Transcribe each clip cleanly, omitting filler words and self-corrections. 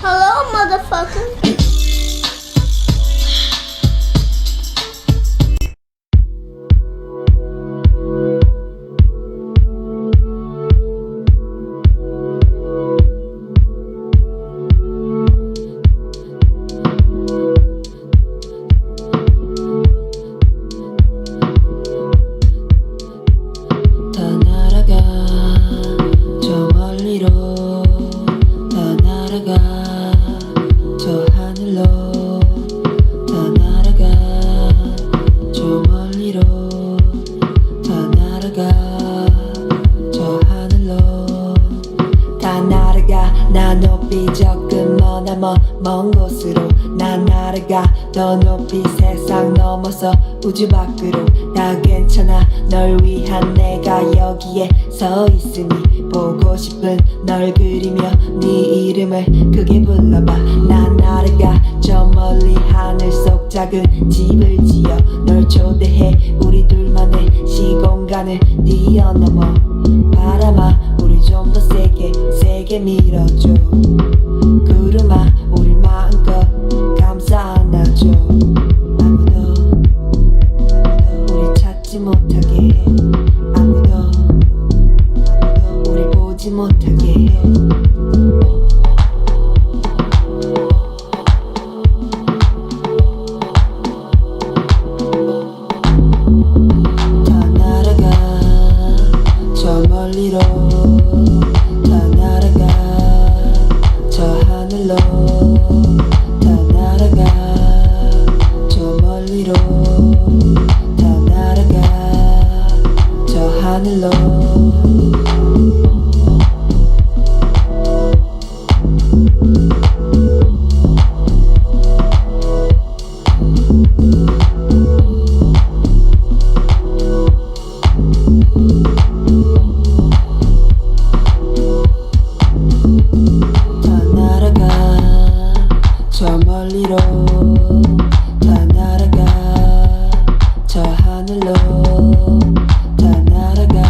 Hello, motherfucker. 먼 곳으로 난 날아가 더 높이 세상 넘어서 우주 밖으로 다 괜찮아 널 위한 내가 여기에 서 있으니 보고 싶은 널 그리며 네 이름을 크게 불러봐 난 날아가 저 멀리 하늘 속 작은 집을 지어 널 초대해 우리 둘만의 시공간을 뛰어넘어 바람아 우리 좀 더 세게 밀어줘 구름아 우리 마음껏 감싸 안아줘 아무도 우리 찾지 못하게 해 아무도 우리 보지 못하게 해 다 날아가 저 멀리로 다 날아가 저 하늘로 다 날아가 저 멀리로 다 날아가 저 하늘로 저 멀리로 다 날아가 저 하늘로 다 날아가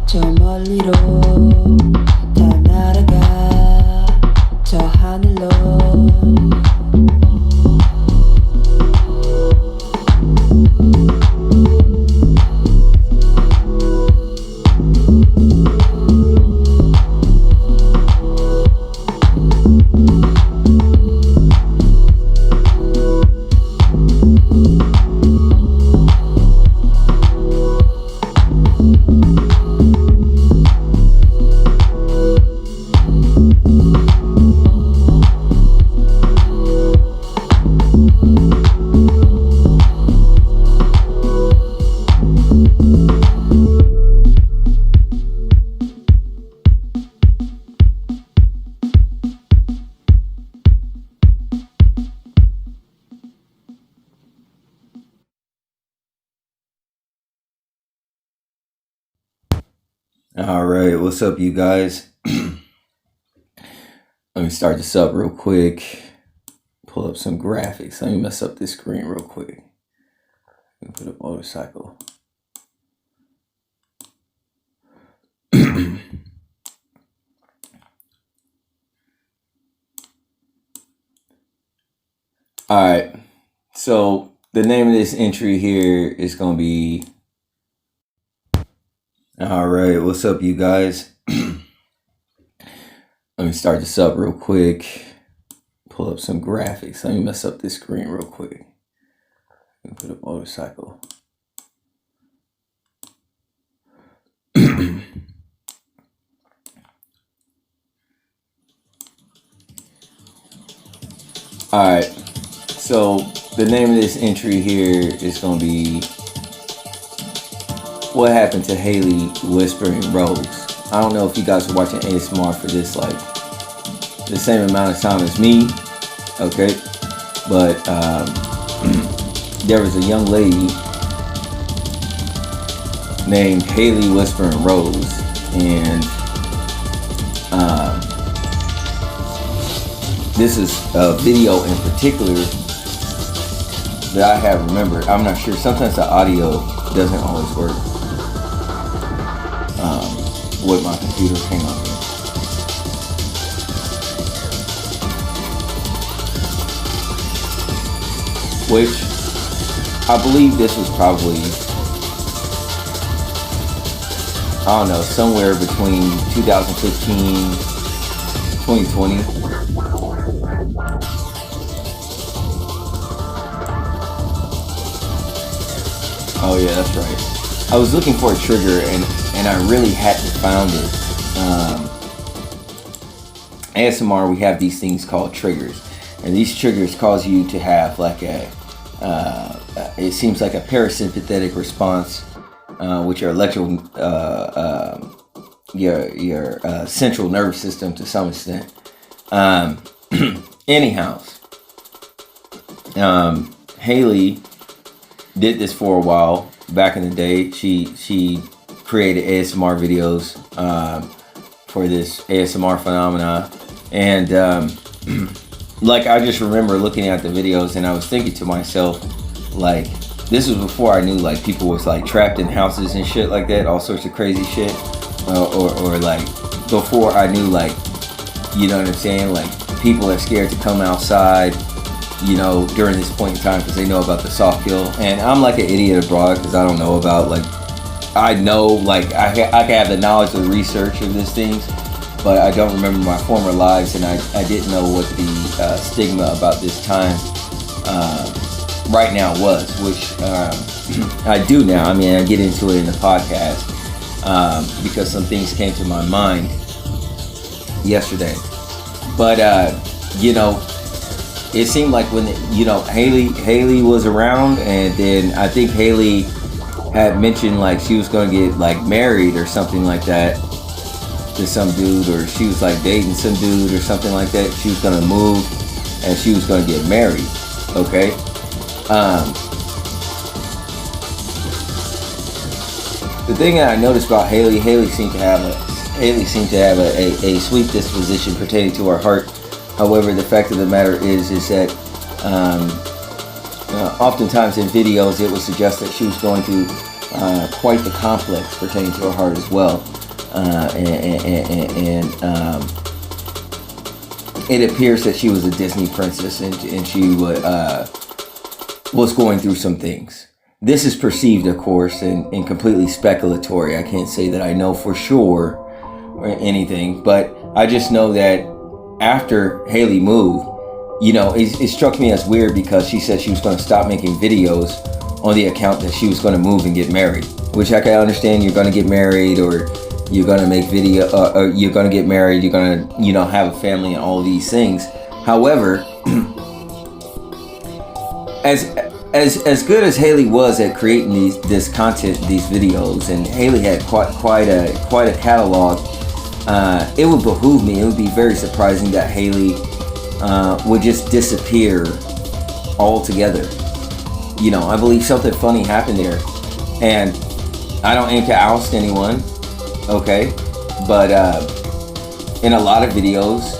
저 멀리로 다 날아가 저 하늘로 All right, what's up, you guys? Let me start this up real quick. Pull up some graphics. Let me mess up this screen real quick. Let me put up motorcycle. All right, so the name of this entry here is going to be... All right, what's up, you guys? Let me start this up real quick. Pull up some graphics. Let me mess up this screen real quick. Let me put up motorcycle. All right, so the name of this entry here is going to be What Happened to Hailey Whispering Rose. I don't know if you guys are watching ASMR for this like the same amount of time as me, okay? But there was a young lady named Hailey Whispering Rose, and this is a video in particular that I have remembered. I'm not sure. Sometimes the audio doesn't always work with my computer. Hang on here. which I believe this was probably, I don't know, somewhere between 2015, 2020. Oh yeah, that's right. I was looking for a trigger and I really hadn't found it. ASMR, we have these things called triggers, and these triggers cause you to have like it seems like a parasympathetic response, with your your central nervous system to some extent. Anyhow, Hailey did this for a while back in the day. She created ASMR videos for this ASMR phenomena, and like I just remember looking at the videos and I was thinking to myself, like, this was before I knew like people was like trapped in houses and shit like that, all sorts of crazy shit, or like before I knew, like, you know what I'm saying, like people are scared to come outside, you know, during this point in time because they know about the soft kill. And I'm like an idiot abroad because I don't know about, like, I know, like, I can have the knowledge of the research of these things, but I don't remember my former lives, and I didn't know what the stigma about this time right now was, which I do now. I mean, I get into it in the podcast because some things came to my mind yesterday. But, you know, it seemed like when, you know, Hailey was around, and then I think Hailey had mentioned like she was going to get like married or something like that to some dude, or she was like dating some dude or something like that. She was going to move and she was going to get married. Okay. The thing that I noticed about Hailey seemed to have a sweet disposition pertaining to her heart. However, the fact of the matter is that oftentimes in videos it would suggest that she was going through quite the complex pertaining to her heart as well, and it appears that she was a Disney princess, and she was going through some things. This is perceived, of course, and completely speculatory. I can't say that I know for sure or anything, but I just know that after Hailey moved, you know, it struck me as weird because she said she was going to stop making videos on the account that she was going to move and get married, which I can understand. You're going to get married, or you're going to make video, or you're going to get married, you're going to, you know, have a family and all these things. However, as good as Hailey was at creating this content, these videos, and Hailey had quite a catalog, it would behoove me, it would be very surprising that Hailey would just disappear altogether. You know, I believe something funny happened there, and I don't aim to oust anyone, okay? But in a lot of videos,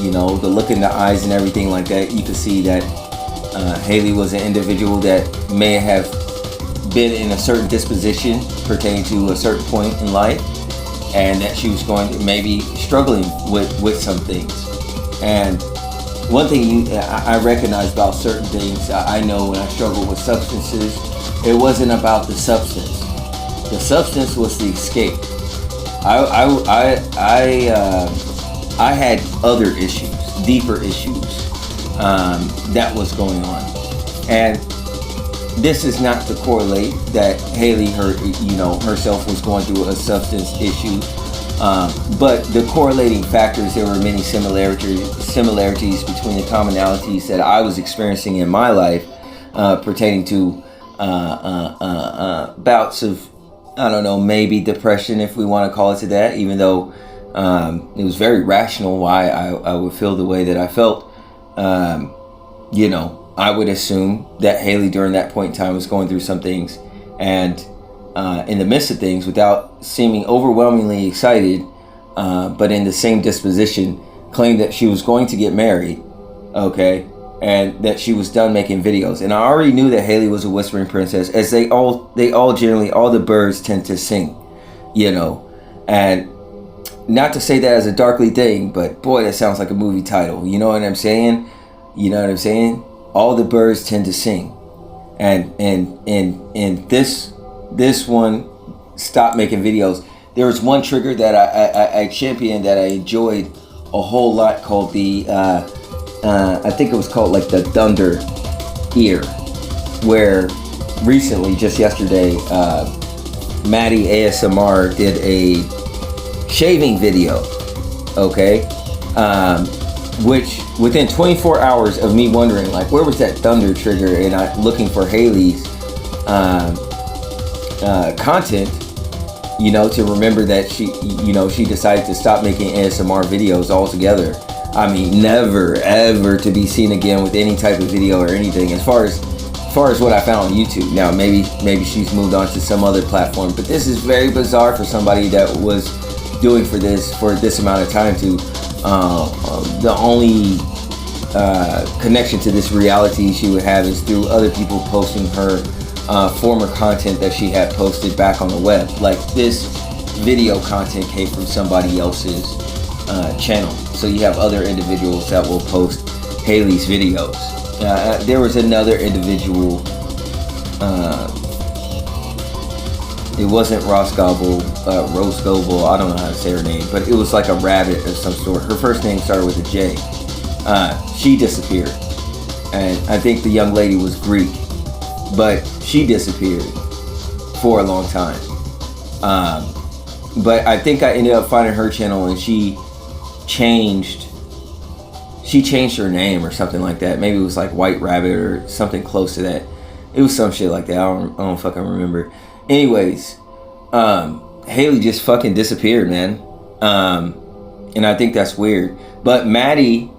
you know, the look in the eyes and everything like that, you could see that Hailey was an individual that may have been in a certain disposition pertaining to a certain point in life, and that she was going to maybe struggling with some things. And one thing I recognize about certain things, I know when I struggled with substances, it wasn't about the substance. The substance was the escape. I had other issues, deeper issues that was going on, and this is not to correlate that Hailey, herself was going through a substance issue, but the correlating factors, there were many similarities between the commonalities that I was experiencing in my life pertaining to bouts of, I don't know, maybe depression, if we want to call it to that, even though it was very rational why I would feel the way that I felt. You know, I would assume that Hailey during that point in time was going through some things, and in the midst of things, without seeming overwhelmingly excited, but in the same disposition, claimed that she was going to get married, okay, and that she was done making videos. And I already knew that Hailey was a whispering princess, as they all generally, all the birds tend to sing, you know. And not to say that as a darkly thing, but boy, that sounds like a movie title. You know what I'm saying? You know what I'm saying? all the birds tend to sing, and this one stopped making videos. There was one trigger that I championed that I enjoyed a whole lot called the I think it was called like the thunder ear, where recently, just yesterday, Maddie ASMR did a shaving video, okay, which within 24 hours of me wondering like where was that thunder trigger, and I looking for Hailey's content, you know, to remember that she decided to stop making ASMR videos altogether. I mean, never ever to be seen again with any type of video or anything, as far as what I found on YouTube. Now maybe she's moved on to some other platform, but this is very bizarre for somebody that was doing for this amount of time to the only connection to this reality she would have is through other people posting her former content that she had posted back on the web. Like this video content came from somebody else's channel, so you have other individuals that will post Hailey's videos. There was another individual, it wasn't Rose Gobble, I don't know how to say her name, but it was like a rabbit of some sort. Her first name started with a J. She disappeared, and I think the young lady was Greek, but she disappeared for a long time. But I think I ended up finding her channel, and she changed her name or something like that. Maybe it was like White Rabbit or something close to that. It was some shit like that. I don't fucking remember. Anyways, Hailey just fucking disappeared, man. And I think that's weird. But Maddie,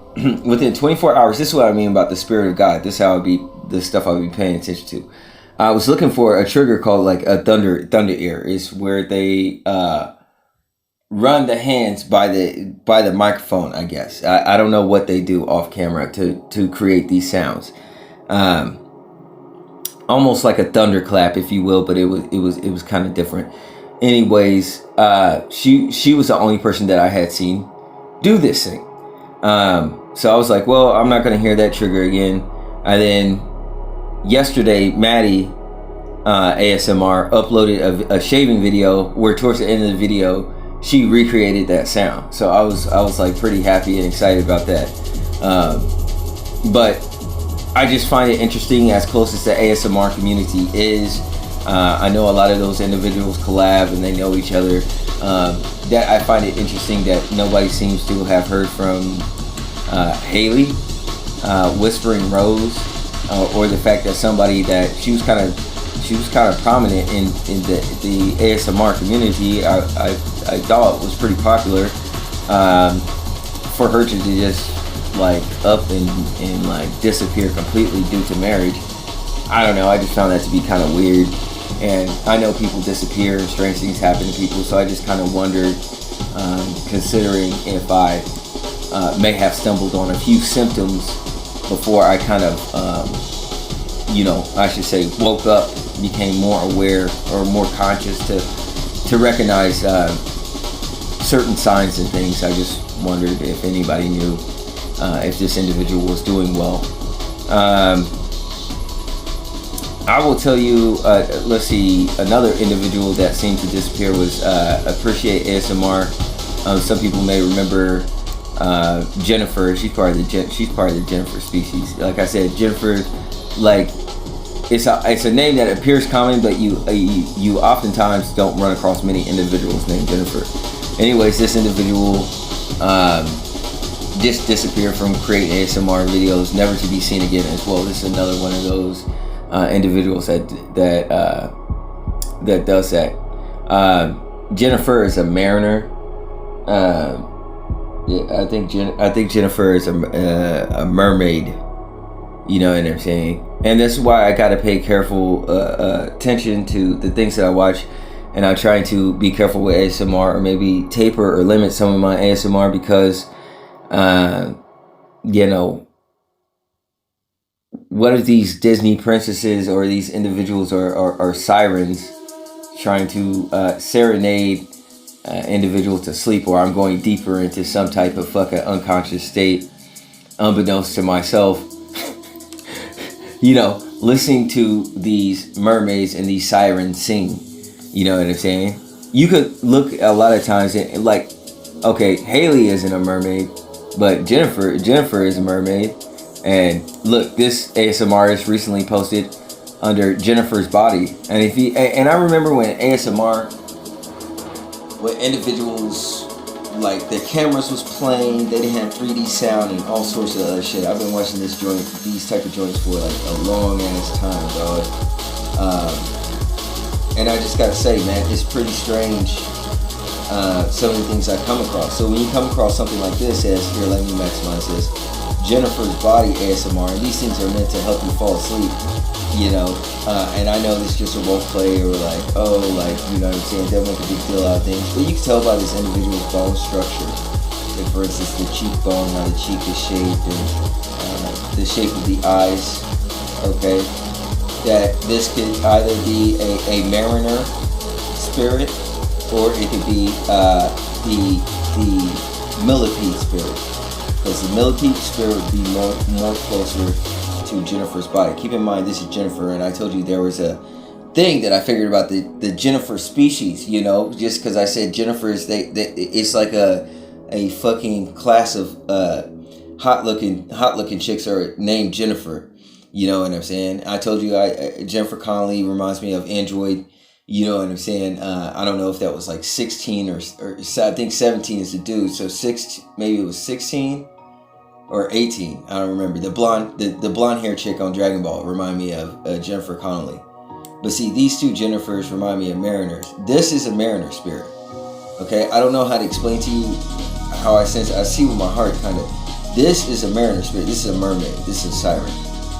within 24 hours, this is what I mean about the spirit of God. This is how the stuff I'll be paying attention to. I was looking for a trigger called like a thunder ear. Is where they run the hands by the microphone, I guess. I don't know what they do off camera to create these sounds. Almost like a thunderclap, if you will, but it was kind of different. Anyways, she was the only person that I had seen do this thing. So I was like, well, I'm not gonna hear that trigger again. And then yesterday, Maddie ASMR uploaded a shaving video where towards the end of the video she recreated that sound. So I was like pretty happy and excited about that. But I just find it interesting, as close as the ASMR community is. I know a lot of those individuals collab and they know each other. That I find it interesting that nobody seems to have heard from Hailey, Whispering Rose, or the fact that somebody that she was kind of prominent in the ASMR community. I thought was pretty popular. For her to just like up and like disappear completely due to marriage, I don't know. I just found that to be kind of weird. And I know people disappear and strange things happen to people, so I just kind of wondered, considering if I may have stumbled on a few symptoms before I kind of, I should say, woke up, became more aware or more conscious to recognize certain signs and things. I just wondered if anybody knew if this individual was doing well. I will tell you, let's see, another individual that seemed to disappear was Appreciate ASMR. Some people may remember Jennifer. She's part of the Jennifer species. Like I said, Jennifer, like it's a name that appears common, but you oftentimes don't run across many individuals named Jennifer. Anyways, this individual just disappeared from creating ASMR videos, never to be seen again as well. This is another one of those individuals that does that. Jennifer is a mariner. I think Jennifer is a mermaid. You know what I'm saying? And that's why I gotta pay careful attention to the things that I watch, and I'm trying to be careful with ASMR, or maybe taper or limit some of my ASMR because, what if these Disney princesses or these individuals are sirens trying to serenade individuals to sleep, or I'm going deeper into some type of fucking unconscious state, unbeknownst to myself. listening to these mermaids and these sirens sing. You know what I'm saying? You could look a lot of times and like, okay, Hailey isn't a mermaid, but Jennifer is a mermaid. And look, this ASMR artist recently posted under Jennifer's body. And I remember when ASMR, when individuals, like, their cameras was playing, they didn't have 3D sound and all sorts of other shit. I've been watching these type of joints for like a long ass time, dog. And I just gotta say, man, it's pretty strange, some of the things I come across. So when you come across something like this, as here, let me maximize this, Jennifer's body ASMR, and these things are meant to help you fall asleep, and I know this is just a role play, or like, oh, like, you know what I'm saying, don't make a big deal out of things, but you can tell by this individual's bone structure. Like, for instance, the cheekbone, how the cheek is shaped, and the shape of the eyes, okay, that this could either be a mariner spirit, or it could be the millipede spirit. Because the millipede spirit would be more closer to Jennifer's body. Keep in mind, this is Jennifer, and I told you there was a thing that I figured about the Jennifer species. Just because I said Jennifer is it's like a fucking class of hot looking chicks are named Jennifer. You know what I'm saying? I told you Jennifer Connelly reminds me of Android. You know what I'm saying? I don't know if that was like 16 or I think 17 is the dude. So maybe it was 16 or 18. I don't remember. The blonde hair chick on Dragon Ball remind me of Jennifer Connelly. But see, these two Jennifers remind me of mariners. This is a mariner spirit. Okay, I don't know how to explain to you how I sense it. I see with my heart, kind of. This is a mariner spirit. This is a mermaid. This is a siren.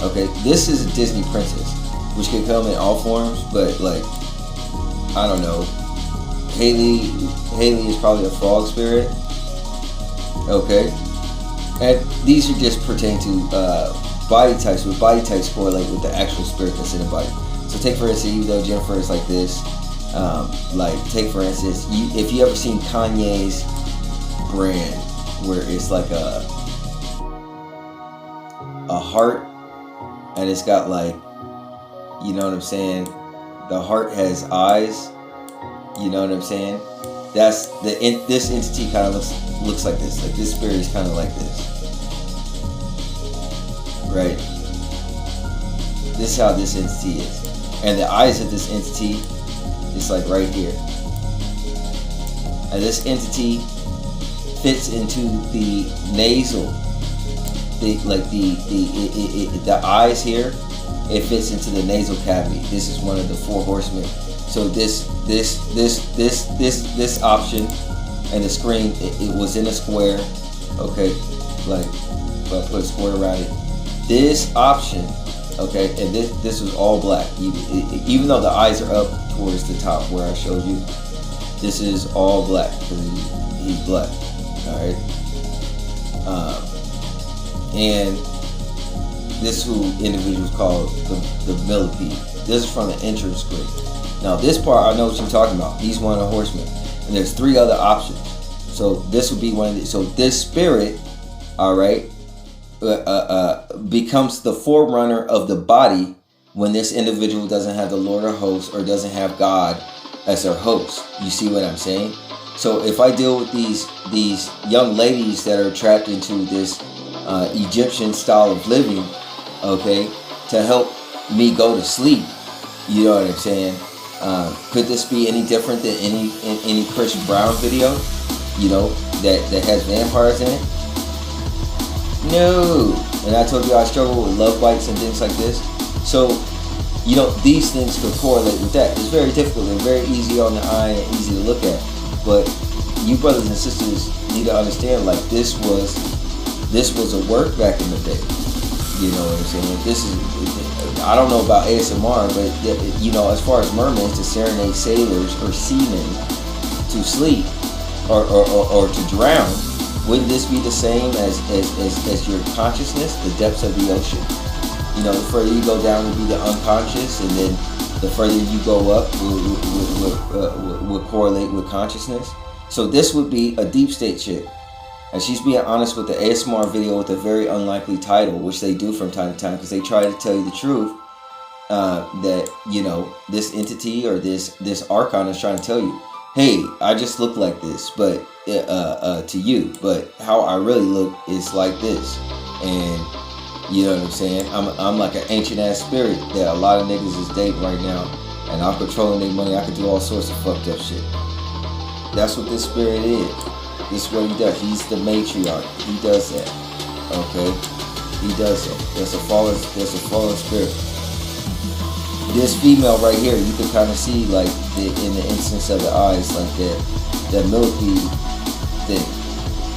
Okay, this is a Disney princess, which can come in all forms, but like, I don't know. Hailey is probably a frog spirit. Okay, and these are just pertain to body types. With body types correlate with the actual spirit that's in the body. So take for instance, even though Jennifer is like this, like take for instance, if you ever seen Kanye's brand, where it's like a heart, and it's got like, you know what I'm saying? The heart has eyes. You know what I'm saying? That's this entity kind of looks like this. Like this spirit is kind of like this, right? This is how this entity is, and the eyes of this entity is like right here. And this entity fits into the nasal. The eyes here, it fits into the nasal cavity. This is one of the four horsemen. So this option, and the screen, it was in a square. Okay, like, if I put a square around it, this option, okay, and this was all black. Even though the eyes are up towards the top where I showed you, this is all black because he's black. All right. And this is who individuals call the millipede. This is from the entrance screen. Now this part, I know what you're talking about. He's one of the horsemen, and there's three other options. So this would be one of the, so this spirit, all right, becomes the forerunner of the body when this individual doesn't have the Lord or host, or doesn't have God as their host. You see what I'm saying? So if I deal with these young ladies that are trapped into this Egyptian style of living, okay, to help me go to sleep, you know what I'm saying? Could this be any different than any Chris Brown video, you know, that has vampires in it? No. And I told you I struggle with love bites and things like this. So, you know, these things could correlate with that. It's very difficult and very easy on the eye and easy to look at. But you brothers and sisters need to understand, like, this was a work back in the day. You know what I'm saying? I don't know about ASMR, but you know, as far as mermaids to serenade sailors or seamen to sleep or to drown, wouldn't this be the same as your consciousness, the depths of the ocean? You know, the further you go down would be the unconscious, and then the further you go up would correlate with consciousness. So this would be a deep state chick. And she's being honest with the ASMR video with a very unlikely title, which they do from time to time because they try to tell you the truth. That, you know, this entity or this archon is trying to tell you, hey, I just look like this, but to you, but how I really look is like this. And you know what I'm saying? I'm like an ancient ass spirit that a lot of niggas is dating right now, and I'm controlling their money. I can do all sorts of fucked up shit. That's what this spirit is. This is what he does. He's the matriarch. He does that. Okay? He does that. There's a fallen spirit. This female right here, you can kind of see like in the instance of the eyes, like that millipede thing.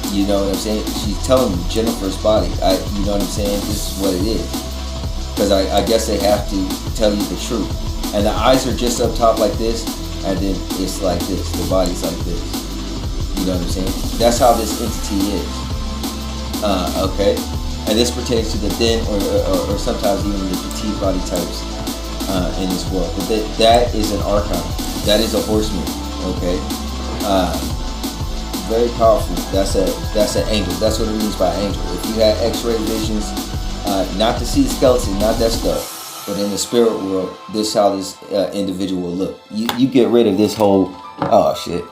You know what I'm saying? She's telling me Jennifer's body. You know what I'm saying? This is what it is. Because I guess they have to tell you the truth. And the eyes are just up top like this, and then it's like this. The body's like this. You know what I'm saying? That's how this entity is. Okay? And this pertains to the thin or sometimes even the petite body types in this world. But that is an archon. That is a horseman. Okay? Very powerful. That's an angel. That's what it means by angel. If you had X-ray visions, not to see the skeleton, not that stuff, but in the spirit world, this is how this individual will look. You get rid of this whole shit.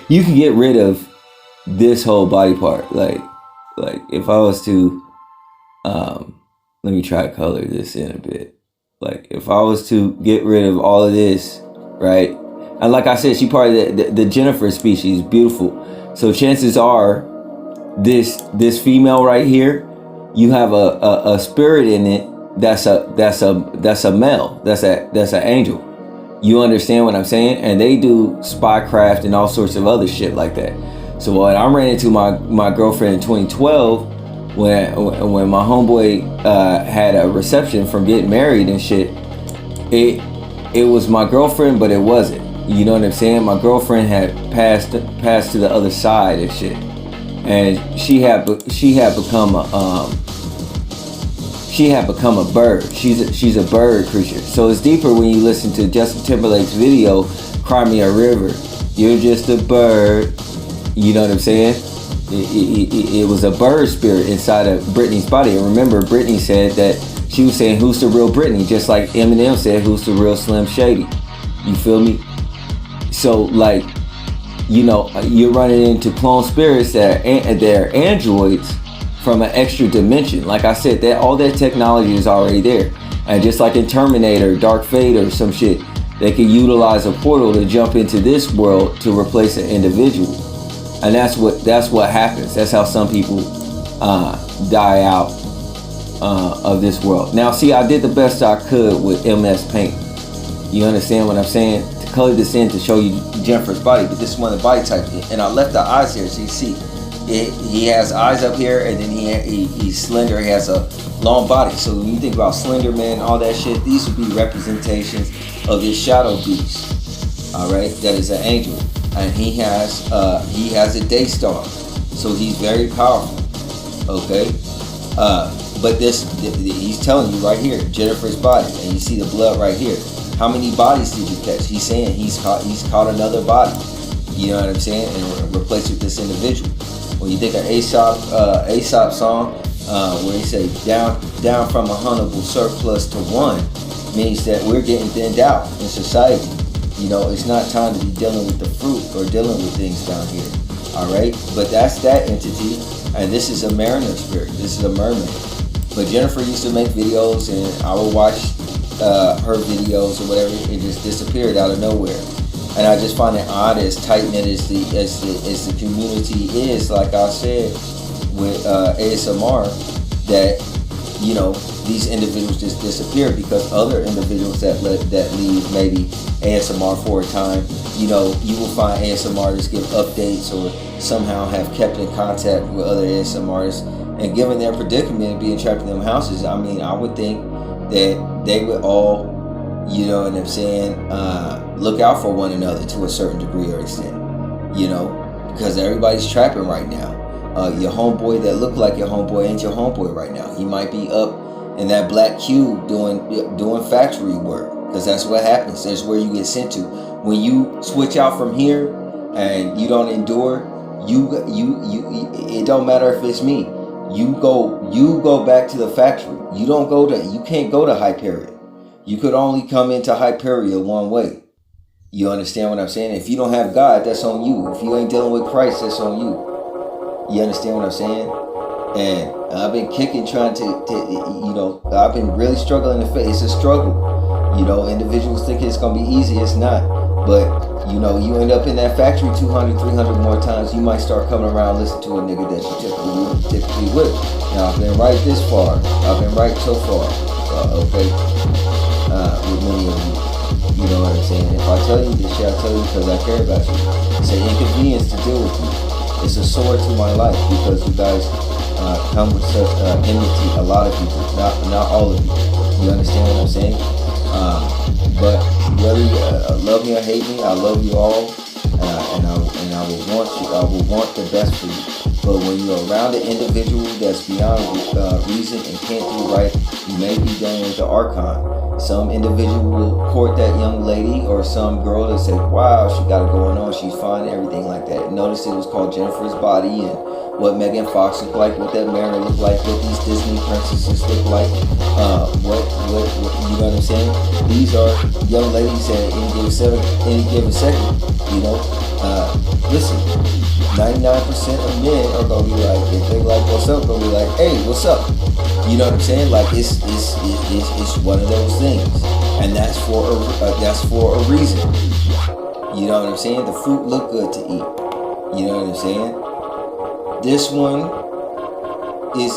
You can get rid of this whole body part. Like if I was to let me try to color this in a bit. Like if I was to get rid of all of this, right? And like I said, she part of the Jennifer species, beautiful. So chances are, this female right here, you have a spirit in it that's a male, that's an angel. You understand what I'm saying? And they do spycraft and all sorts of other shit like that. So when I ran into my girlfriend in 2012, when my homeboy had a reception from getting married and shit, it was my girlfriend, but it wasn't. You know what I'm saying? My girlfriend had passed to the other side and shit, and she had become a bird. She's a bird creature. So it's deeper when you listen to Justin Timberlake's video, "Cry Me a River." You're just a bird. You know what I'm saying? It was a bird spirit inside of Britney's body. And remember, Britney said that she was saying, "Who's the real Britney?" Just like Eminem said, "Who's the real Slim Shady?" You feel me? So like, you know, you're running into clone spirits that are androids from an extra dimension. Like I said, that all that technology is already there. And just like in Terminator, Dark Fate or some shit, they can utilize a portal to jump into this world to replace an individual. And that's what happens. That's how some people die out of this world. Now, see, I did the best I could with MS Paint. You understand what I'm saying? To color this in to show you Jennifer's body, but this is one of the body types. And I left the eyes here, so you see, he has eyes up here, and then he's slender. He has a long body. So when you think about Slender Man, all that shit, these would be representations of his shadow beast. All right, that is an angel, and he has a day star, so he's very powerful. Okay, but he's telling you right here, Jennifer's body, and you see the blood right here. How many bodies did you catch? He's saying he's caught another body. You know what I'm saying? And replaced with this individual. When you think of Aesop song, where he say down from a huntable surplus to one, means that we're getting thinned out in society. You know, it's not time to be dealing with the fruit or dealing with things down here. All right, but that's that entity, and this is a mariner spirit. This is a mermaid. But Jennifer used to make videos, and I would watch her videos or whatever. It just disappeared out of nowhere. And I just find it odd, as tight-knit as the community is, like I said, with ASMR, that, you know, these individuals just disappear because other individuals that leave maybe ASMR for a time, you know, you will find ASMR artists give updates or somehow have kept in contact with other ASMR artists. And given their predicament of being trapped in them houses, I mean, I would think that they would all, you know what I'm saying, look out for one another to a certain degree or extent, you know, because everybody's trapping right now. Your homeboy that look like your homeboy ain't your homeboy right now. He might be up in that black cube doing factory work, because that's what happens. That's where you get sent to. When you switch out from here and you don't endure It don't matter if it's me. You go back to the factory. You can't go to Hyperion. You could only come into Hyperion one way. You understand what I'm saying? If you don't have God, that's on you. If you ain't dealing with Christ, that's on you. You understand what I'm saying? And I've been kicking, trying to I've been really struggling to face. It's a struggle. Individuals think it's going to be easy. It's not. But, you end up in that factory 200, 300 more times. You might start coming around, listen to a nigga that you typically would. Now, I've been right this far. I've been right so far. Okay? With many of you. You know what I'm saying? If I tell you this shit, I tell you because I care about you. It's an inconvenience to deal with you. It's a sword to my life because you guys come with such enmity. A lot of people, not all of you. You understand what I'm saying? But whether you love me or hate me, I love you all, and I will want you. I will want the best for you. But when you're around an individual that's beyond reason and can't do right, you may be dealing with the Archon. Some individual will court that young lady or some girl that say, wow, she got it going on, she's fine, everything like that. Notice it was called Jennifer's Body and what Megan Fox looked like, what that Mary looked like, what these Disney princesses look like, what you know what I'm saying? These are young ladies at any given second, listen, 99% of men are gonna be like, if they like what's up, gonna be like, hey, what's up? You know what I'm saying? Like it's one of those things, and that's for a reason. You know what I'm saying? The fruit look good to eat. You know what I'm saying? This one is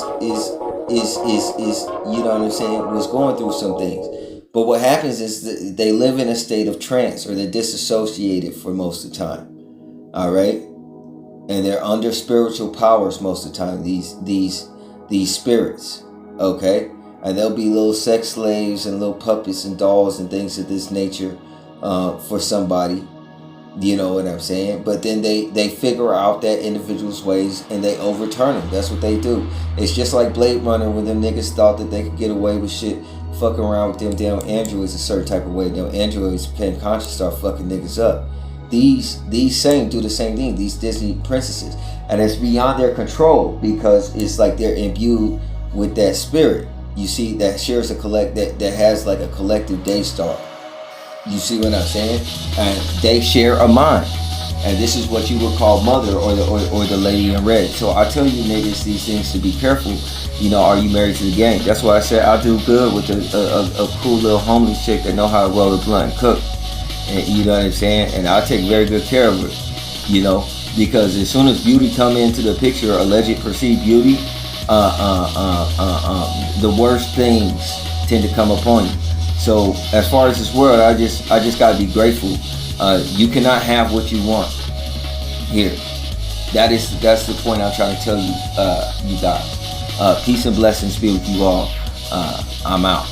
you know what I'm saying? Was going through some things, but what happens is that they live in a state of trance or they're disassociated for most of the time. All right, and they're under spiritual powers most of the time. These spirits. Okay, and there'll be little sex slaves and little puppets and dolls and things of this nature for somebody. You know what I'm saying? But then they figure out that individual's ways and they overturn them. That's what they do. It's just like Blade Runner when them niggas thought that they could get away with shit fucking around with them damn androids a certain type of way. Them androids became conscious, start fucking niggas up. These same do the same thing. These Disney princesses, and it's beyond their control because it's like they're imbued with that spirit. You see, that shares that has like a collective Daystar. You see what I'm saying? And they share a mind. And this is what you would call mother or the lady in red. So I tell you niggas these things to be careful. Are you married to the game? That's why I said I do good with a cool little homeless chick that know how to roll a blunt and cook. And you know what I'm saying? And I take very good care of her. Because as soon as beauty come into the picture, alleged perceived beauty, the worst things tend to come upon you. So as far as this world, I just gotta be grateful. You cannot have what you want here. That's the point I'm trying to tell you, you guys. Peace and blessings be with you all. I'm out.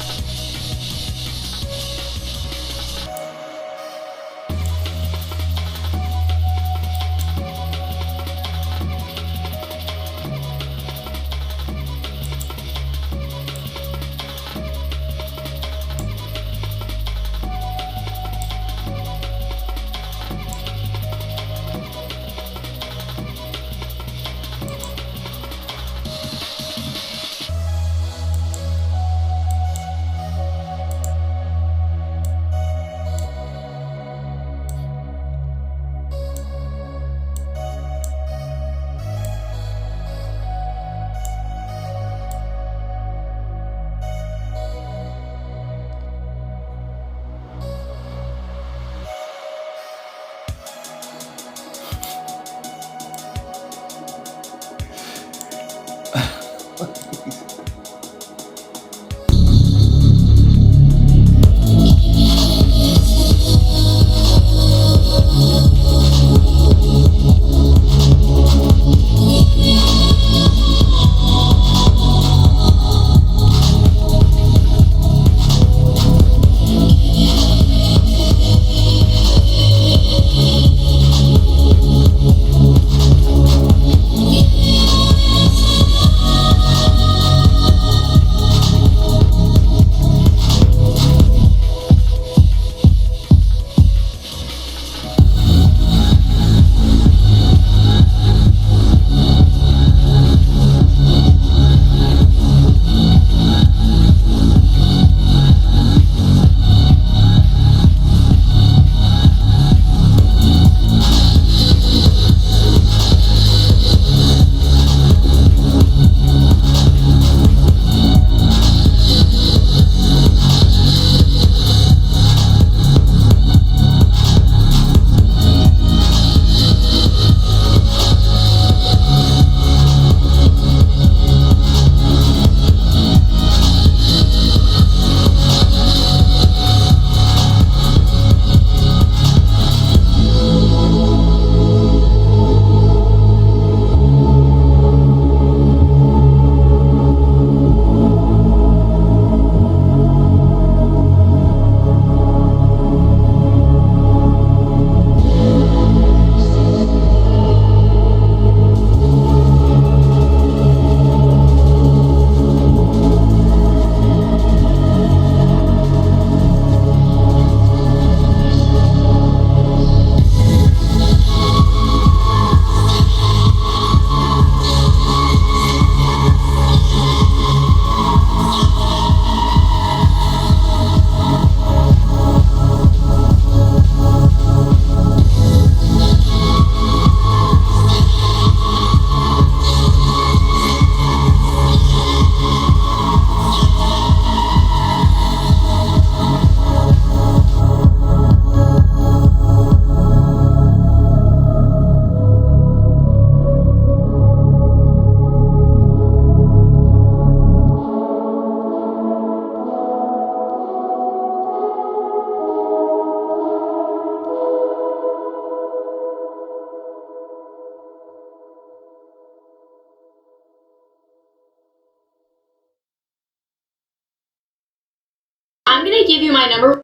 you my number.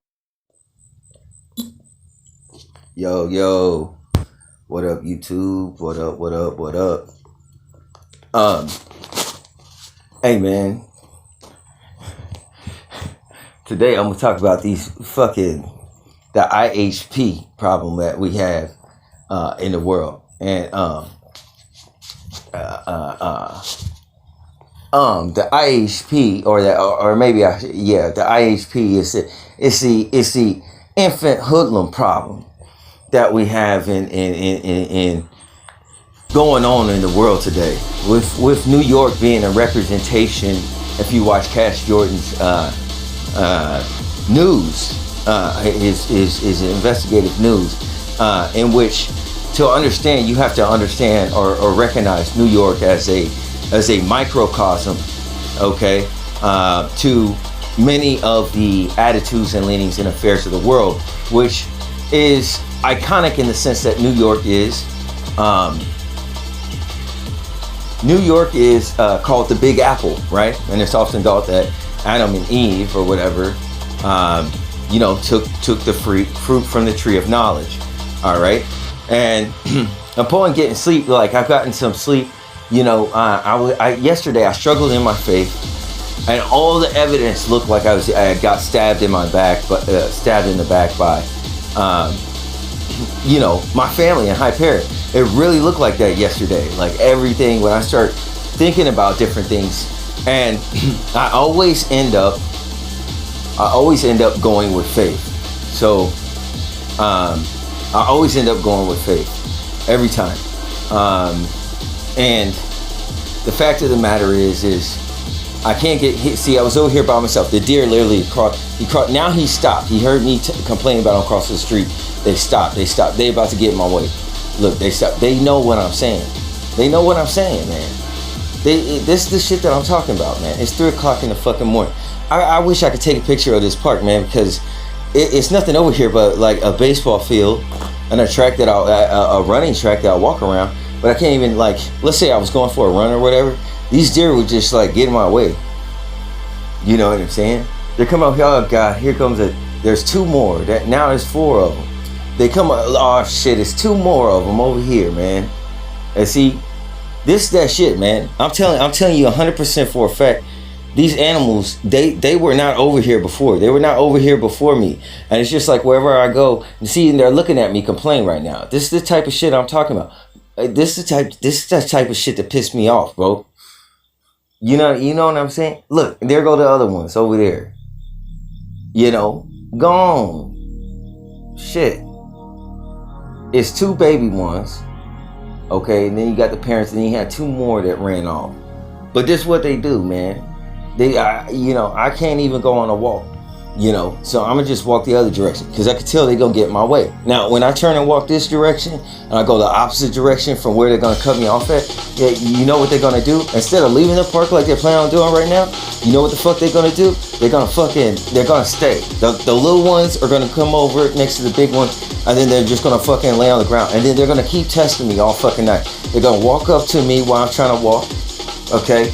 Yo, what up, YouTube? What up? Hey, man. Today I'm gonna talk about the IHP problem that we have in the world, and the IHP, the IHP is the infant hoodlum problem that we have in going on in the world today, with New York being a representation. If you watch Cash Jordan's news, is investigative news, in which, to understand, you have to understand or recognize New York as a microcosm, okay, to many of the attitudes and leanings and affairs of the world, which is iconic in the sense that New York is called the Big Apple, right? And it's often thought that Adam and Eve, or whatever, took the fruit from the tree of knowledge. All right, and upon getting sleep, like I've gotten some sleep, yesterday I struggled in my faith, and all the evidence looked like I had got stabbed in my back, but stabbed in the back by, my family in Hyperion. It really looked like that yesterday. Like everything, when I start thinking about different things, and I always end up going with faith. So I always end up going with faith every time. And the fact of the matter is I can't get hit. See, I was over here by myself. The deer literally caught. Now he stopped. He heard me complaining about him across the street. They stopped. They about to get in my way. Look, they stopped. They know what I'm saying. Man. This is the shit that I'm talking about, man. It's 3:00 in the fucking morning. I wish I could take a picture of this park, man, because it's nothing over here but like a baseball field and a track a running track that I walk around. But I can't even, like, let's say I was going for a run or whatever. These deer would just like get in my way. You know what I'm saying? They come out here. Oh God, here comes there's two more. Now there's 4 of them. They come up. Oh shit, it's 2 more of them over here, man. And see, this is that shit, man. I'm telling you 100% for a fact. These animals, they were not over here before. They were not over here before me. And it's just like wherever I go, and see, they're looking at me complain right now. This is the type of shit I'm talking about. This is the type of shit that pissed me off, bro. You know what I'm saying? Look, there go the other ones over there. Gone. Shit. It's 2 baby ones. Okay, and then you got the parents, and then you had 2 more that ran off. But this is what they do, man. I can't even go on a walk. So I'm gonna just walk the other direction, because I can tell they're gonna get in my way. Now when I turn and walk this direction and I go the opposite direction from where they're gonna cut me off at, yeah, you know what they're gonna do? Instead of leaving the park like they're planning on doing right now, you know what the fuck they're gonna do? They're gonna stay. The little ones are gonna come over next to the big one, and then they're just gonna fucking lay on the ground, and then they're gonna keep testing me all fucking night. They're gonna walk up to me while I'm trying to walk, okay?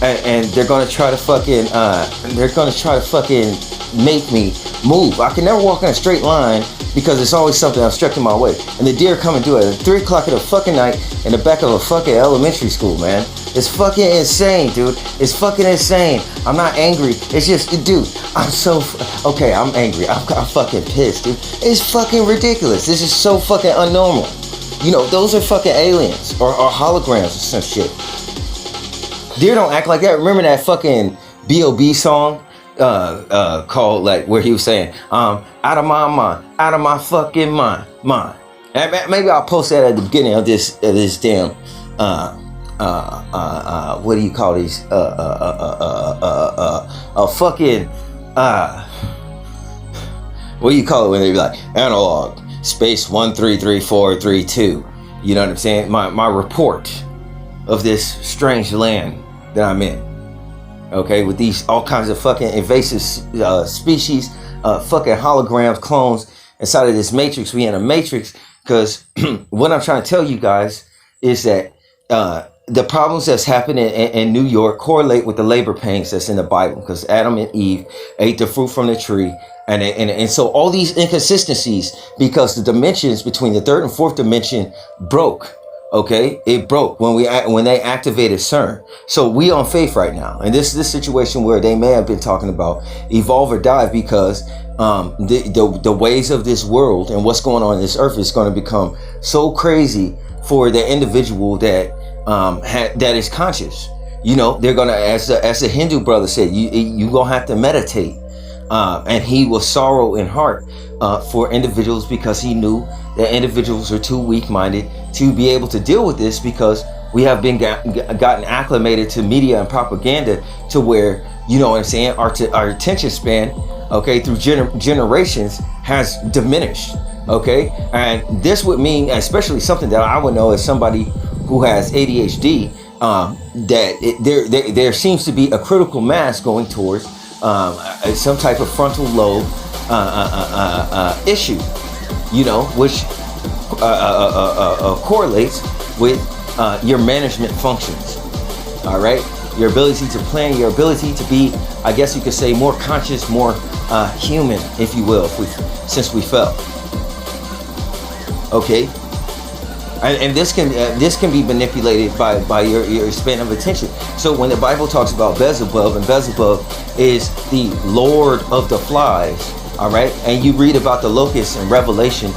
And they're gonna try to fucking make me move. I can never walk in a straight line because it's always something obstructing my way. And the deer come and do it at 3:00 in the fucking night in the back of a fucking elementary school, man. It's fucking insane, dude. It's fucking insane. I'm not angry. It's just, dude, I'm angry. I'm fucking pissed, dude. It's fucking ridiculous. This is so fucking unnormal. Those are fucking aliens or holograms or some shit. Deer don't act like that. Remember that fucking B.O.B. song? Called, like, where he was saying, out of my mind, out of my fucking mind. And maybe I'll post that at the beginning of this damn, what do you call these? What do you call it when they be like, analog, space 133432. You know what I'm saying? My report of this strange land that I'm in. Okay, with these all kinds of fucking invasive species, fucking holograms, clones inside of this matrix. We in a matrix, because what I'm trying to tell you guys is that the problems that's happening in New York correlate with the labor pains that's in the Bible, because Adam and Eve ate the fruit from the tree, And so all these inconsistencies, because the dimensions between the third and fourth dimension broke. Okay, it broke when they activated CERN. So we on faith right now, and this is this situation where they may have been talking about evolve or die, because the ways of this world and what's going on in this earth is going to become so crazy for the individual that that is conscious. You know, they're gonna, as the Hindu brother said, you gonna have to meditate, and he was sorrow in heart for individuals, because he knew that individuals are too weak-minded to be able to deal with this, because we have been gotten acclimated to media and propaganda to where, you know what I'm saying, our attention span, okay, through generations has diminished, okay? And this would mean, especially something that I would know as somebody who has ADHD, that there seems to be a critical mass going towards some type of frontal lobe issue, you know, which correlates with your management functions. All right, your ability to plan, your ability to be, I guess you could say, more conscious, more human, if you will, since we fell. Okay, and this can be manipulated by your span of attention. So when the Bible talks about Beelzebub, and Beelzebub is the Lord of the flies, all right, and you read about the locusts in Revelation.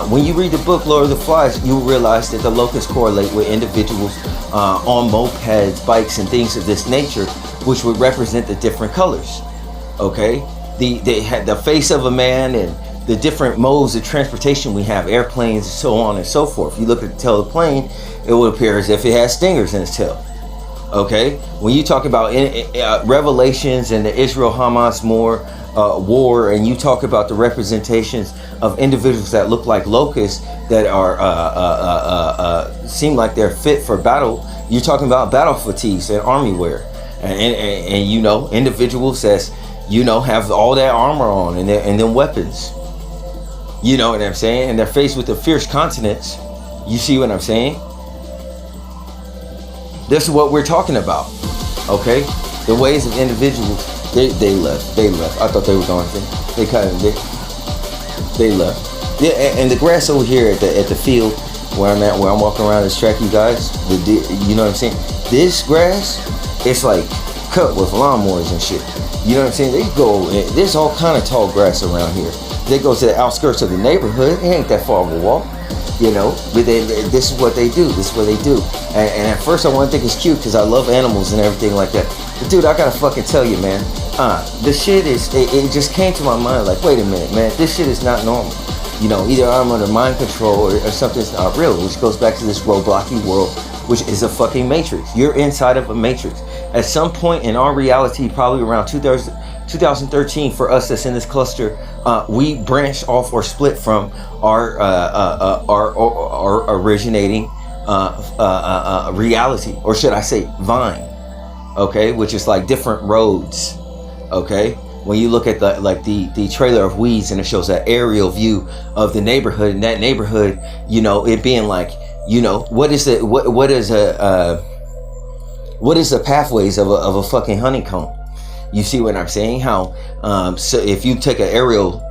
When you read the book Lord of the Flies, you will realize that the locusts correlate with individuals on mopeds, bikes, and things of this nature, which would represent the different colors. Okay, they had the face of a man, and the different modes of transportation we have, airplanes, and so on and so forth. If you look at the tail of the plane, it would appear as if it has stingers in its tail. Okay, when you talk about Revelations and the Israel-Hamas war, and you talk about the representations of individuals that look like locusts that are seem like they're fit for battle, you're talking about battle fatigues and army wear, and you know, individuals that, you know, have all that armor on and then weapons. You know what I'm saying? And they're faced with a fierce countenance. You see what I'm saying? This is what we're talking about. Okay, the ways of individuals. They left. I thought they were going to. They left. Yeah, and the grass over here at the field where I'm at, where I'm walking around this track, you guys. You know what I'm saying? This grass, it's like cut with lawnmowers and shit. You know what I'm saying? They go. There's all kind of tall grass around here. They go to the outskirts of the neighborhood. It ain't that far of a walk. You know, but this is what they do. This is what they do. And at first I want to think it's cute because I love animals and everything like that. But dude, I gotta fucking tell you, man. This shit is, it just came to my mind like, wait a minute, man. This shit is not normal. You know, either I'm under mind control or something's not real, which goes back to this Robloxy world, which is a fucking matrix. You're inside of a matrix. At some point in our reality, probably around 2013, for us that's in this cluster, we branched off or split from our originating reality, or should I say vine, okay, which is like different roads. Okay, when you look at the trailer of Weeds, and it shows an aerial view of the neighborhood, and that neighborhood, you know, it being like, you know, what is the pathways of a fucking honeycomb? You see what I'm saying? How so if you take an aerial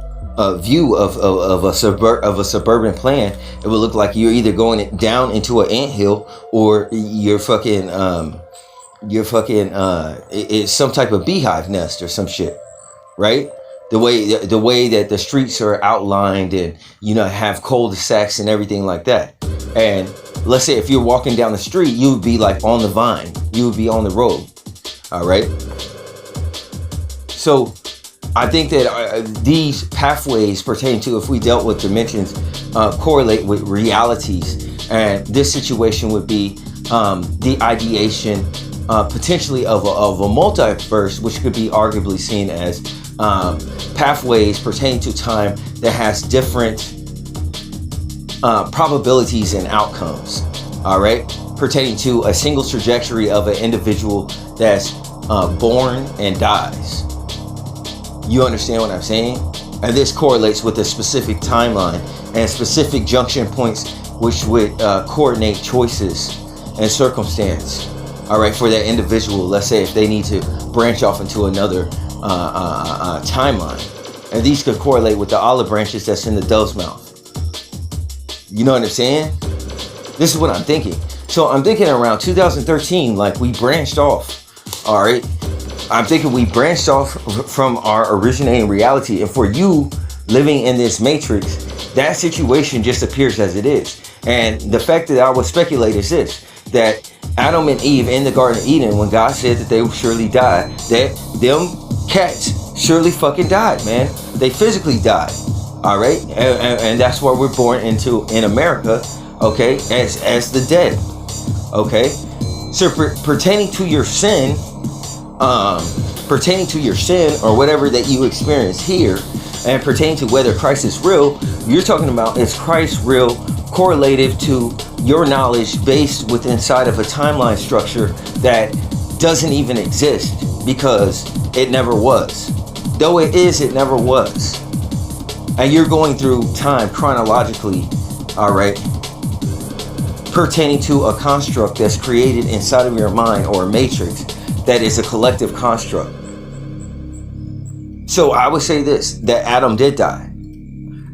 view of a suburban plan, it would look like you're either going down into an anthill, or you're fucking it's some type of beehive nest or some shit, right? The way that the streets are outlined, and you know, have cul-de-sacs and everything like that. And let's say if you're walking down the street, you would be like on the vine, you would be on the road. All right. So I think that these pathways pertain to, if we dealt with dimensions, correlate with realities, and this situation would be the ideation potentially of a multiverse, which could be arguably seen as pathways pertaining to time that has different probabilities and outcomes. All right, pertaining to a single trajectory of an individual that's born and dies. You understand what I'm saying? And this correlates with a specific timeline and specific junction points, which would coordinate choices and circumstance. All right, for that individual, let's say if they need to branch off into another timeline. And these could correlate with the olive branches that's in the dove's mouth. You know what I'm saying? This is what I'm thinking. So I'm thinking around 2013, like we branched off. All right. I'm thinking we branched off from our originating reality. And for you living in this matrix, that situation just appears as it is. And the fact that I would speculate is this, that Adam and Eve in the Garden of Eden, when God said that they would surely die, that them cats surely fucking died, man. They physically died. All right. And that's why we're born into in America. Okay. As the dead. Okay. So pertaining to your sin, or whatever that you experience here, and pertaining to whether Christ is real, you're talking about, is Christ real correlative to your knowledge based with inside of a timeline structure that doesn't even exist because it never was. Though it is, it never was. And you're going through time chronologically, all right, pertaining to a construct that's created inside of your mind, or a matrix that is a collective construct. So I would say this, that Adam did die.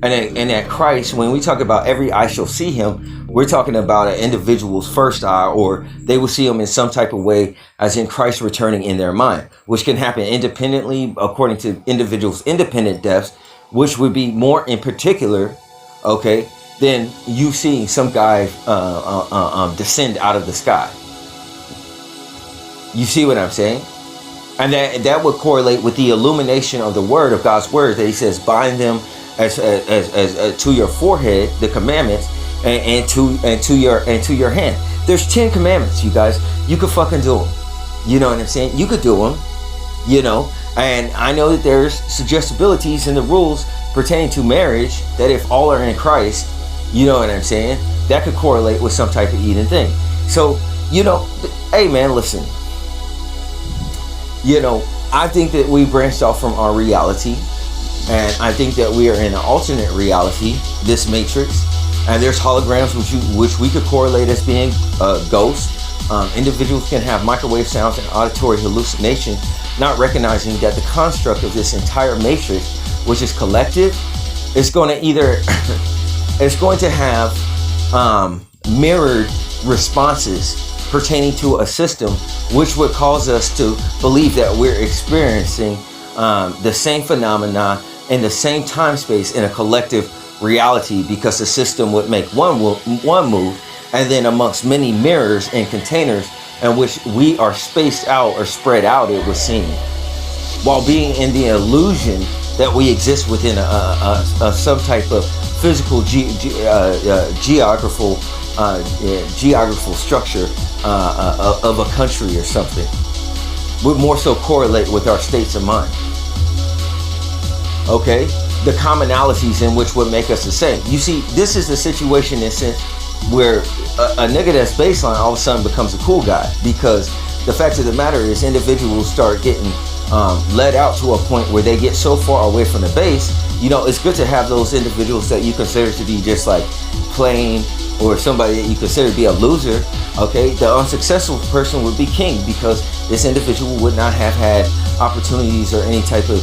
And that Christ, when we talk about every eye shall see him, we're talking about an individual's first eye, or they will see him in some type of way, as in Christ returning in their mind, which can happen independently according to individuals' independent deaths, which would be more in particular, okay, than you seeing some guy descend out of the sky. You see what I'm saying? And that would correlate with the illumination of the word, of God's word, that he says, bind them as to your forehead, the commandments, and to your hand. There's 10 commandments, you guys. You could fucking do them. You know what I'm saying? You could do them, you know. And I know that there's suggestibilities in the rules pertaining to marriage, that if all are in Christ, you know what I'm saying, that could correlate with some type of Eden thing. So, you know, hey man, listen. You know, I think that we branched off from our reality, and I think that we are in an alternate reality, this matrix, and there's holograms which we could correlate as being ghosts. Individuals can have microwave sounds and auditory hallucination, not recognizing that the construct of this entire matrix, which is collective, is going to either it's going to have mirrored responses pertaining to a system, which would cause us to believe that we're experiencing the same phenomena in the same time space in a collective reality, because the system would make one move, and then amongst many mirrors and containers in which we are spaced out or spread out, it would seem, while being in the illusion that we exist within a some type of physical geographical structure of a country or something, would more so correlate with our states of mind. Okay, the commonalities in which would make us the same. You see, this is the situation in a sense where a nigga that's baseline all of a sudden becomes a cool guy, because the fact of the matter is individuals start getting led out to a point where they get so far away from the base. You know, it's good to have those individuals that you consider to be just like plain, or somebody that you consider to be a loser. Okay, the unsuccessful person would be king, because this individual would not have had opportunities or any type of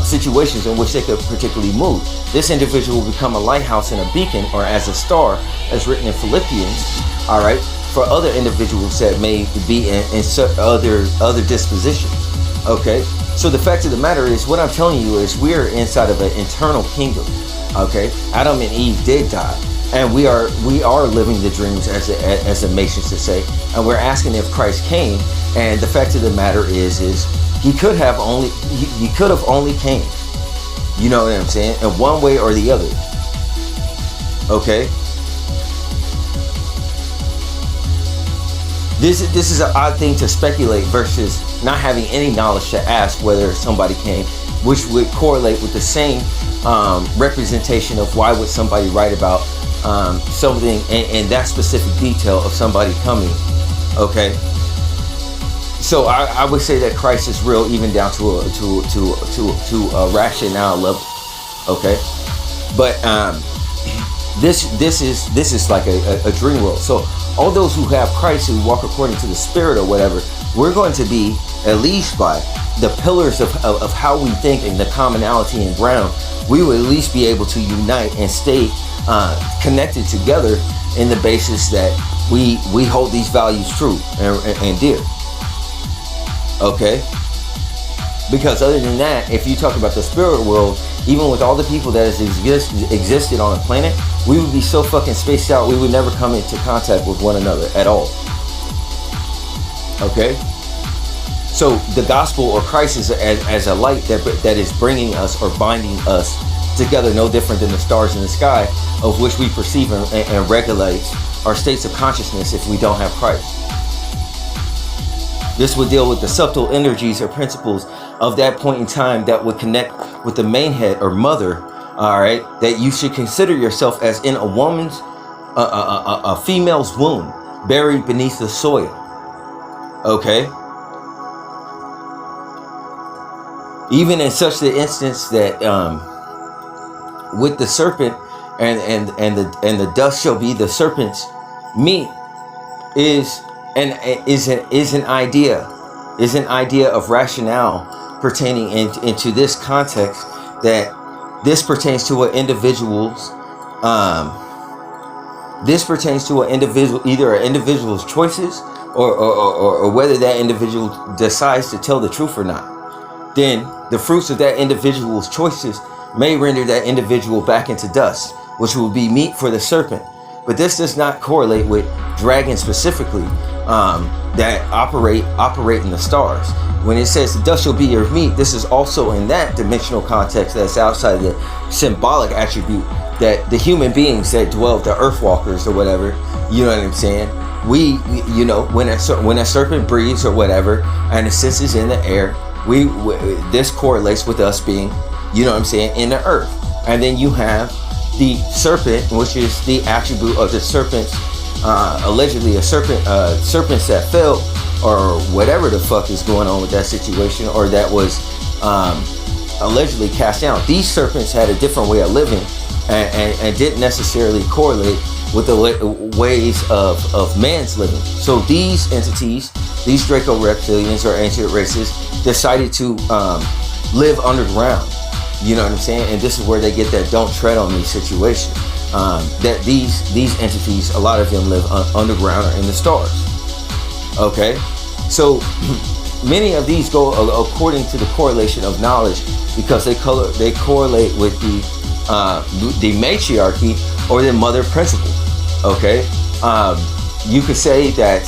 situations in which they could particularly move. This individual will become a lighthouse and a beacon, or as a star, as written in Philippians, all right, for other individuals that may be in other dispositions. Okay, so the fact of the matter is, what I'm telling you is, we're inside of an internal kingdom. Okay, Adam and Eve did die, and we are living the dreams, as the Masons to say, and we're asking if Christ came. And the fact of the matter is he could have only came. You know what I'm saying? In one way or the other. Okay. This is an odd thing to speculate versus not having any knowledge to ask whether somebody came, which would correlate with the same representation of why would somebody write about something in that specific detail of somebody coming. Okay. So I would say that Christ is real, even down to a rationale level. Okay. But this is like a dream world. So all those who have Christ, who walk according to the Spirit or whatever, we're going to be, at least by the pillars of how we think and the commonality and ground, we would at least be able to unite and stay connected together in the basis that we hold these values true and dear. Okay? Because other than that, if you talk about the spirit world, even with all the people that has existed on the planet, we would be so fucking spaced out, we would never come into contact with one another at all. Okay? So the gospel or Christ is as a light that is bringing us or binding us together, no different than the stars in the sky, of which we perceive and regulate our states of consciousness if we don't have Christ. This would deal with the subtle energies or principles of that point in time that would connect with the main head or mother, all right, that you should consider yourself as in a woman's, a female's womb, buried beneath the soil. Okay? Even in such the instance that with the serpent and the dust shall be the serpent's meat is an idea of rationale pertaining into this context, that this pertains to an individual's either an individual's choices or whether that individual decides to tell the truth or not. Then the fruits of that individual's choices may render that individual back into dust, which will be meat for the serpent. But this does not correlate with dragons specifically that operate in the stars. When it says the dust shall be your meat, this is also in that dimensional context that's outside the symbolic attribute that the human beings that dwell, the earth walkers or whatever, you know what I'm saying? We you know, when a serpent breathes or whatever, and it senses in the air, this correlates with us being, you know what I'm saying, in the earth. And then you have the serpent, which is the attribute of the serpent's, allegedly a serpents that fell, or whatever the fuck is going on with that situation, or that was allegedly cast down. These serpents had a different way of living and didn't necessarily correlate with the ways of man's living. So these entities, these Draco reptilians or ancient races, decided to live underground. You know what I'm saying? And this is where they get that "don't tread on me" situation. That these entities, a lot of them live underground or in the stars. Okay, so many of these go according to the correlation of knowledge, because they correlate with the matriarchy or the mother principle. Okay, you could say that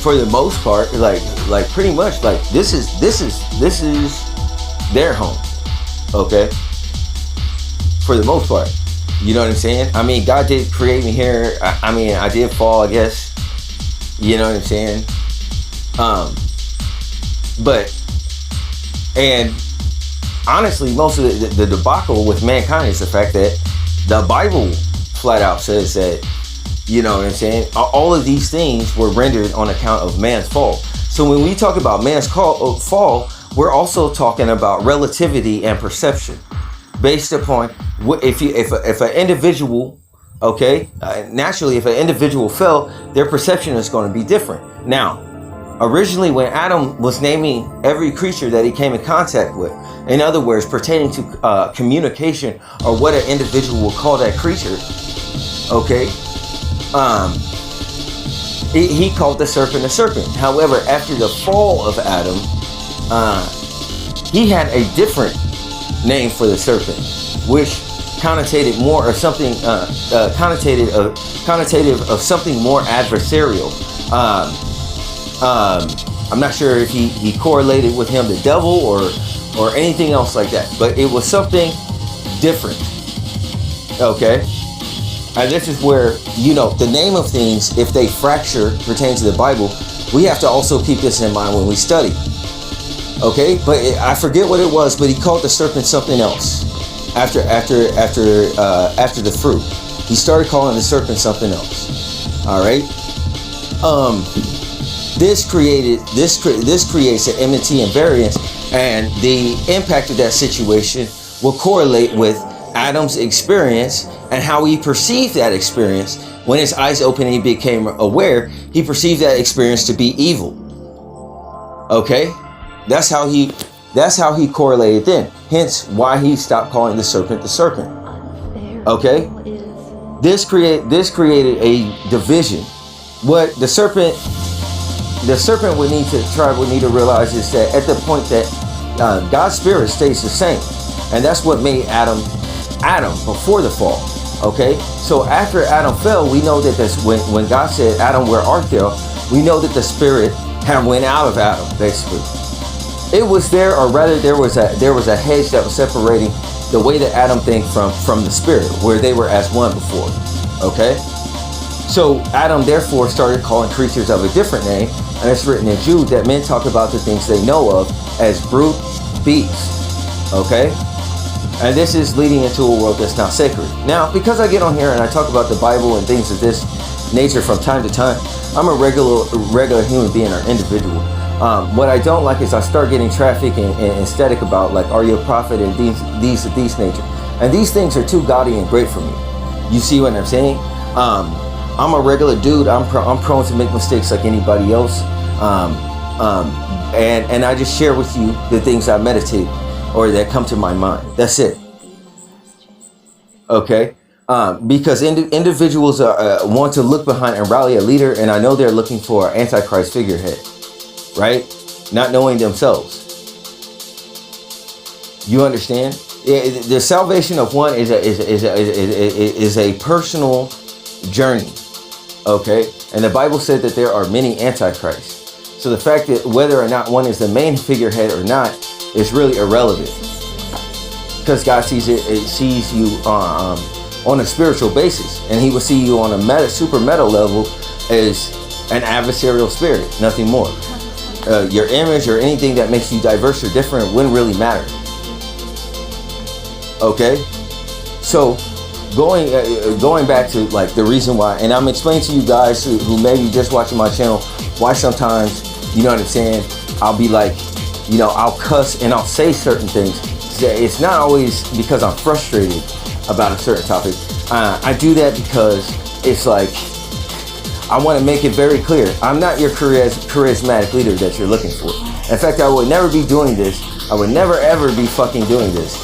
for the most part, like pretty much, like this is their home. Okay, for the most part, you know what I'm saying? I mean, God did create me here. I mean, I did fall, I guess. You know what I'm saying? But, and honestly, most of the debacle with mankind is the fact that the Bible flat out says that, you know what I'm saying, all of these things were rendered on account of man's fall. So when we talk about man's fall, we're also talking about relativity and perception, based upon if an individual, okay, naturally, if an individual fell, their perception is going to be different. Now, originally, when Adam was naming every creature that he came in contact with, in other words, pertaining to communication or what an individual will call that creature, okay, he called the serpent a serpent. However, after the fall of Adam, he had a different name for the serpent, which connotated more or something connotative of something more adversarial. I'm not sure if he correlated with him the devil or anything else like that, but it was something different. Okay, and this is where, you know, the name of things, if they fracture pertain to the Bible, we have to also keep this in mind when we study. Okay, but I forget what it was, but he called the serpent something else. After the fruit, he started calling the serpent something else. All right. This creates an enmity and variance, and the impact of that situation will correlate with Adam's experience and how he perceived that experience. When his eyes opened and he became aware, he perceived that experience to be evil. Okay. That's how he correlated then. Hence why he stopped calling the serpent the serpent. Okay? This created a division. What the serpent would need to realize is that at the point that God's spirit stays the same, and that's what made Adam before the fall. Okay, so after Adam fell, we know that when God said, "Adam, where art thou?" We know that the spirit had went out of Adam. Basically, it was there, or rather, there was a hedge that was separating the way that Adam thinks from the spirit, where they were as one before. Okay. So Adam therefore started calling creatures of a different name, and it's written in Jude that men talk about the things they know of as brute beasts. Okay? And this is leading into a world that's not sacred. Now, because I get on here and I talk about the Bible and things of this nature from time to time, I'm a regular human being or individual. What I don't like is I start getting traffic and static about, like, are you a prophet and these nature. And these things are too gaudy and great for me. You see what I'm saying? I'm a regular dude. I'm prone to make mistakes like anybody else. And I just share with you the things I meditate or that come to my mind. That's it. Okay? Because individuals want to look behind and rally a leader, and I know they're looking for an Antichrist figurehead, right? Not knowing themselves. You understand? The salvation of one is a personal journey. Okay, and the Bible said that there are many antichrists. So the fact that whether or not one is the main figurehead or not is really irrelevant, because God sees you on a spiritual basis, and He will see you on a super meta level as an adversarial spirit, nothing more. Your image or anything that makes you diverse or different wouldn't really matter. Okay, so. Going back to like the reason why, and I'm explaining to you guys who may be just watching my channel, why sometimes, you know what I'm saying, I'll be like, you know, I'll cuss and I'll say certain things. It's not always because I'm frustrated about a certain topic. I do that because it's like, I want to make it very clear. I'm not your charismatic leader that you're looking for. In fact, I would never be doing this. I would never ever be fucking doing this.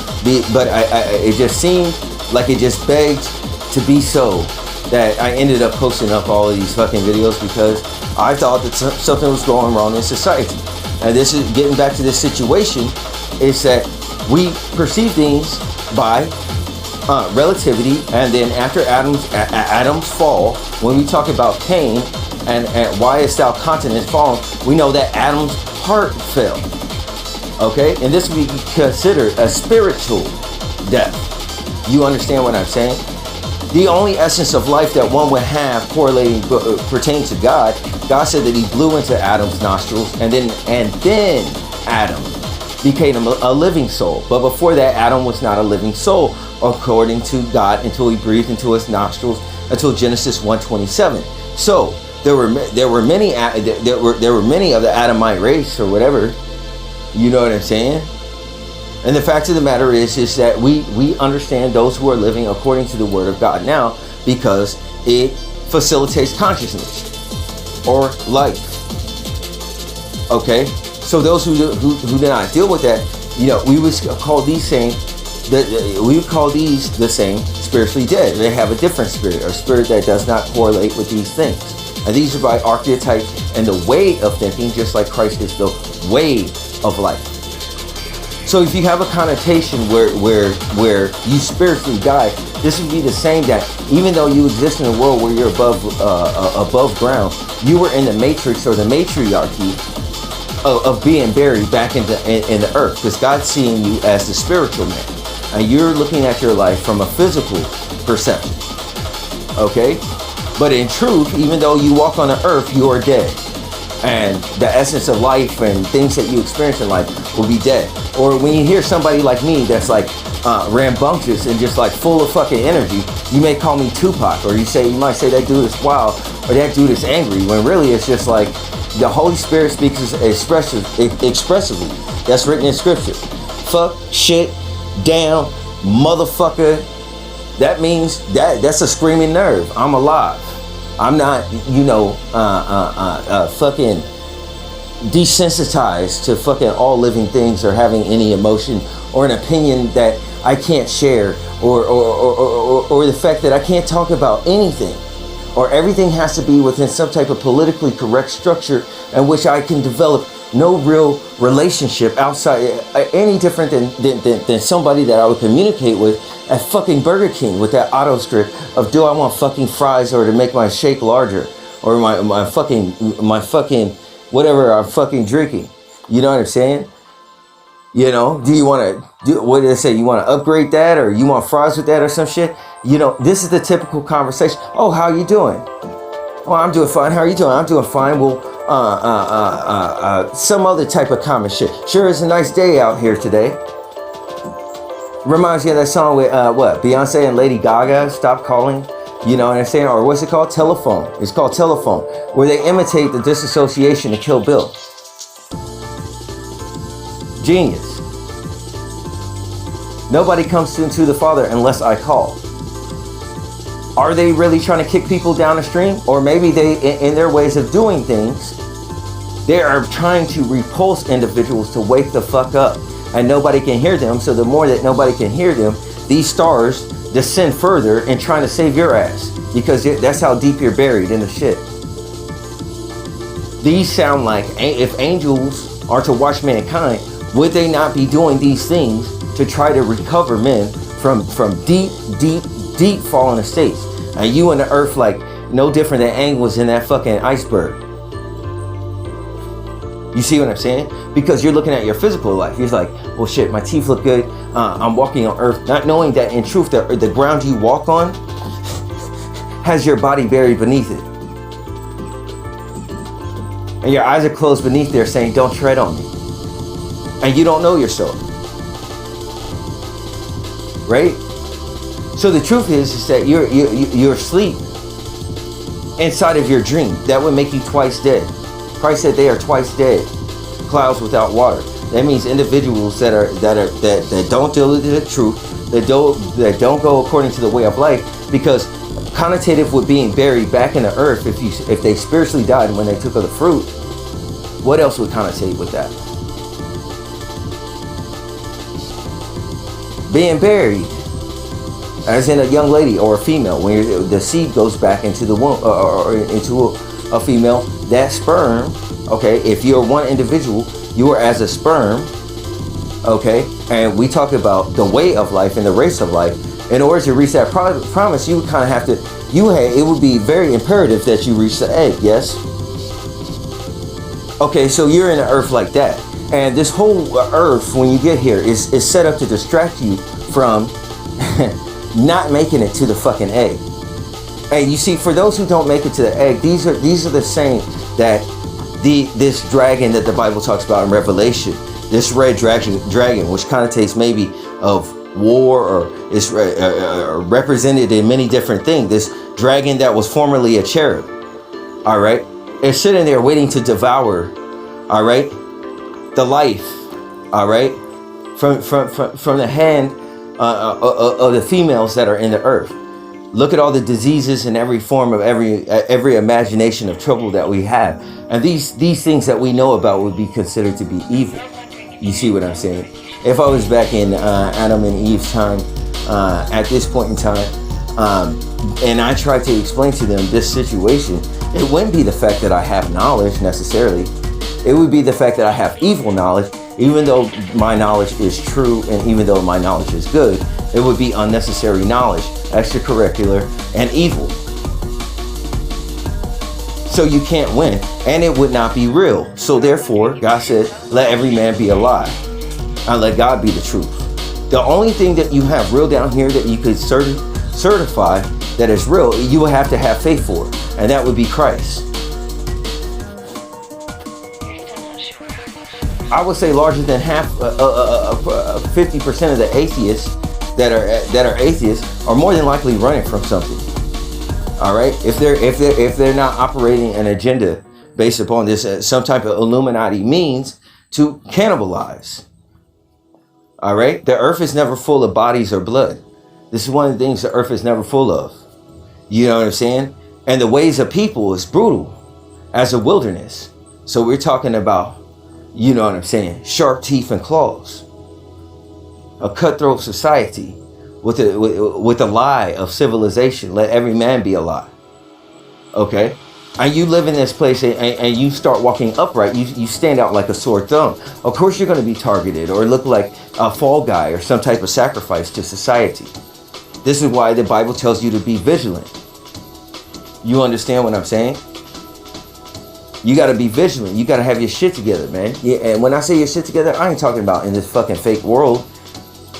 But it just seemed like it just begged to be so that I ended up posting up all of these fucking videos, because I thought that something was going wrong in society. And this is getting back to this situation, is that we perceive things by relativity, and then after Adam's fall, when we talk about Cain and why is thou continent fallen, we know that Adam's heart fell. Okay, and this would be considered a spiritual death. You understand what I'm saying? The only essence of life that one would have correlating pertaining to God, God said that He blew into Adam's nostrils, and then Adam became a living soul. But before that, Adam was not a living soul according to God until He breathed into his nostrils, until Genesis 1:27. So there were many of the Adamite race or whatever. You know what I'm saying? And the fact of the matter is that we understand those who are living according to the Word of God now, because it facilitates consciousness or life. Okay, so those who do not deal with that, you know, we would call these the same spiritually dead. They have a different spirit, or spirit that does not correlate with these things. And these are by archetype and the way of thinking, just like Christ is the way of life. So if you have a connotation where you spiritually die, this would be the same, that even though you exist in a world where you're above ground, you were in the matrix or the matriarchy of being buried back in the earth, because God's seeing you as the spiritual man, and you're looking at your life from a physical perception. Okay, but in truth, even though you walk on the earth, you are dead. And the essence of life and things that you experience in life will be dead. Or when you hear somebody like me that's like rambunctious and just like full of fucking energy, you may call me Tupac, or you might say that dude is wild, or that dude is angry, when really it's just like the Holy Spirit speaks expressively. That's written in Scripture. Fuck, shit, damn, motherfucker. That means that's a screaming nerve. I'm alive. I'm not, fucking desensitized to fucking all living things or having any emotion or an opinion that I can't share, or the fact that I can't talk about anything, or everything has to be within some type of politically correct structure in which I can develop no real relationship outside, any different than somebody that I would communicate with at fucking Burger King with that auto script of, do I want fucking fries or to make my shake larger, or my fucking whatever I'm fucking drinking. You know what I'm saying? You know, do you want to what did they say? You want to upgrade that, or you want fries with that, or some shit? You know, this is the typical conversation. Oh, how you doing? Oh, I'm doing fine. How are you doing? I'm doing fine. Well, some other type of common shit. Sure, it's a nice day out here today. Reminds you of that song with what? Beyonce and Lady Gaga, Stop Calling. You know what I'm saying? Or what's it called? Telephone. It's called Telephone, where they imitate the disassociation to Kill Bill. Genius. Nobody comes to the Father unless I call. Are they really trying to kick people down the stream? Or maybe they, in their ways of doing things, they are trying to repulse individuals to wake the fuck up. And nobody can hear them. So the more that nobody can hear them, these stars descend further and trying to save your ass. Because that's how deep you're buried in the shit. These sound like, if angels are to watch mankind, would they not be doing these things to try to recover men from deep fallen estates? And you and the earth like no different than Aang was in that fucking iceberg. You see what I'm saying? Because you're looking at your physical life. You're like, well shit, my teeth look good. I'm walking on earth, not knowing that in truth the ground you walk on has your body buried beneath it. And your eyes are closed beneath there saying, don't tread on me. And you don't know yourself. Right? So the truth is that you're asleep inside of your dream. That would make you twice dead. Christ said they are twice dead. Clouds without water. That means individuals that don't deal with the truth, that don't go according to the way of life, because connotative with being buried back in the earth, if they spiritually died when they took of the fruit, what else would connotate with that? Being buried, as in a young lady or a female, when the seed goes back into the womb or into a female, that sperm, okay, if you're one individual, you are as a sperm, okay, and we talk about the way of life and the race of life. In order to reach that promise, you would kind of have to, it would be very imperative that you reach the egg, yes? Okay, so you're in the earth like that. And this whole earth, when you get here, is set up to distract you from not making it to the fucking egg. And you see, for those who don't make it to the egg, these are the same that this dragon that the Bible talks about in Revelation, this red dragon, which connotates maybe of war, or is represented in many different things. This dragon that was formerly a cherub, all right, is sitting there waiting to devour, all right, the life, all right, from the hand of the females that are in the earth. Look at all the diseases and every form of every imagination of trouble that we have, and these things that we know about would be considered to be evil. You see what I'm saying? If I was back in Adam and Eve's time, at this point in time, and I tried to explain to them this situation, it wouldn't be the fact that I have knowledge necessarily. It would be the fact that I have evil knowledge, even though my knowledge is true and even though my knowledge is good. It would be unnecessary knowledge, extracurricular, and evil. So you can't win, and it would not be real. So therefore, God said, let every man be a lie, and let God be the truth. The only thing that you have real down here that you could certify that is real, you will have to have faith for, and that would be Christ. I would say larger than half, 50% of the atheists that are atheists are more than likely running from something. All right, if they're not operating an agenda based upon this some type of Illuminati means to cannibalize. All right, the earth is never full of bodies or blood. This is one of the things the earth is never full of. You know what I'm saying? And the ways of people is brutal as a wilderness. So we're talking about, you know what I'm saying, sharp teeth and claws. A cutthroat society with a lie of civilization. Let every man be a lie. Okay? And you live in this place and you start walking upright, you stand out like a sore thumb. Of course you're going to be targeted or look like a fall guy or some type of sacrifice to society. This is why the Bible tells you to be vigilant. You understand what I'm saying? You got to be vigilant. You got to have your shit together, man. Yeah, and when I say your shit together, I ain't talking about in this fucking fake world.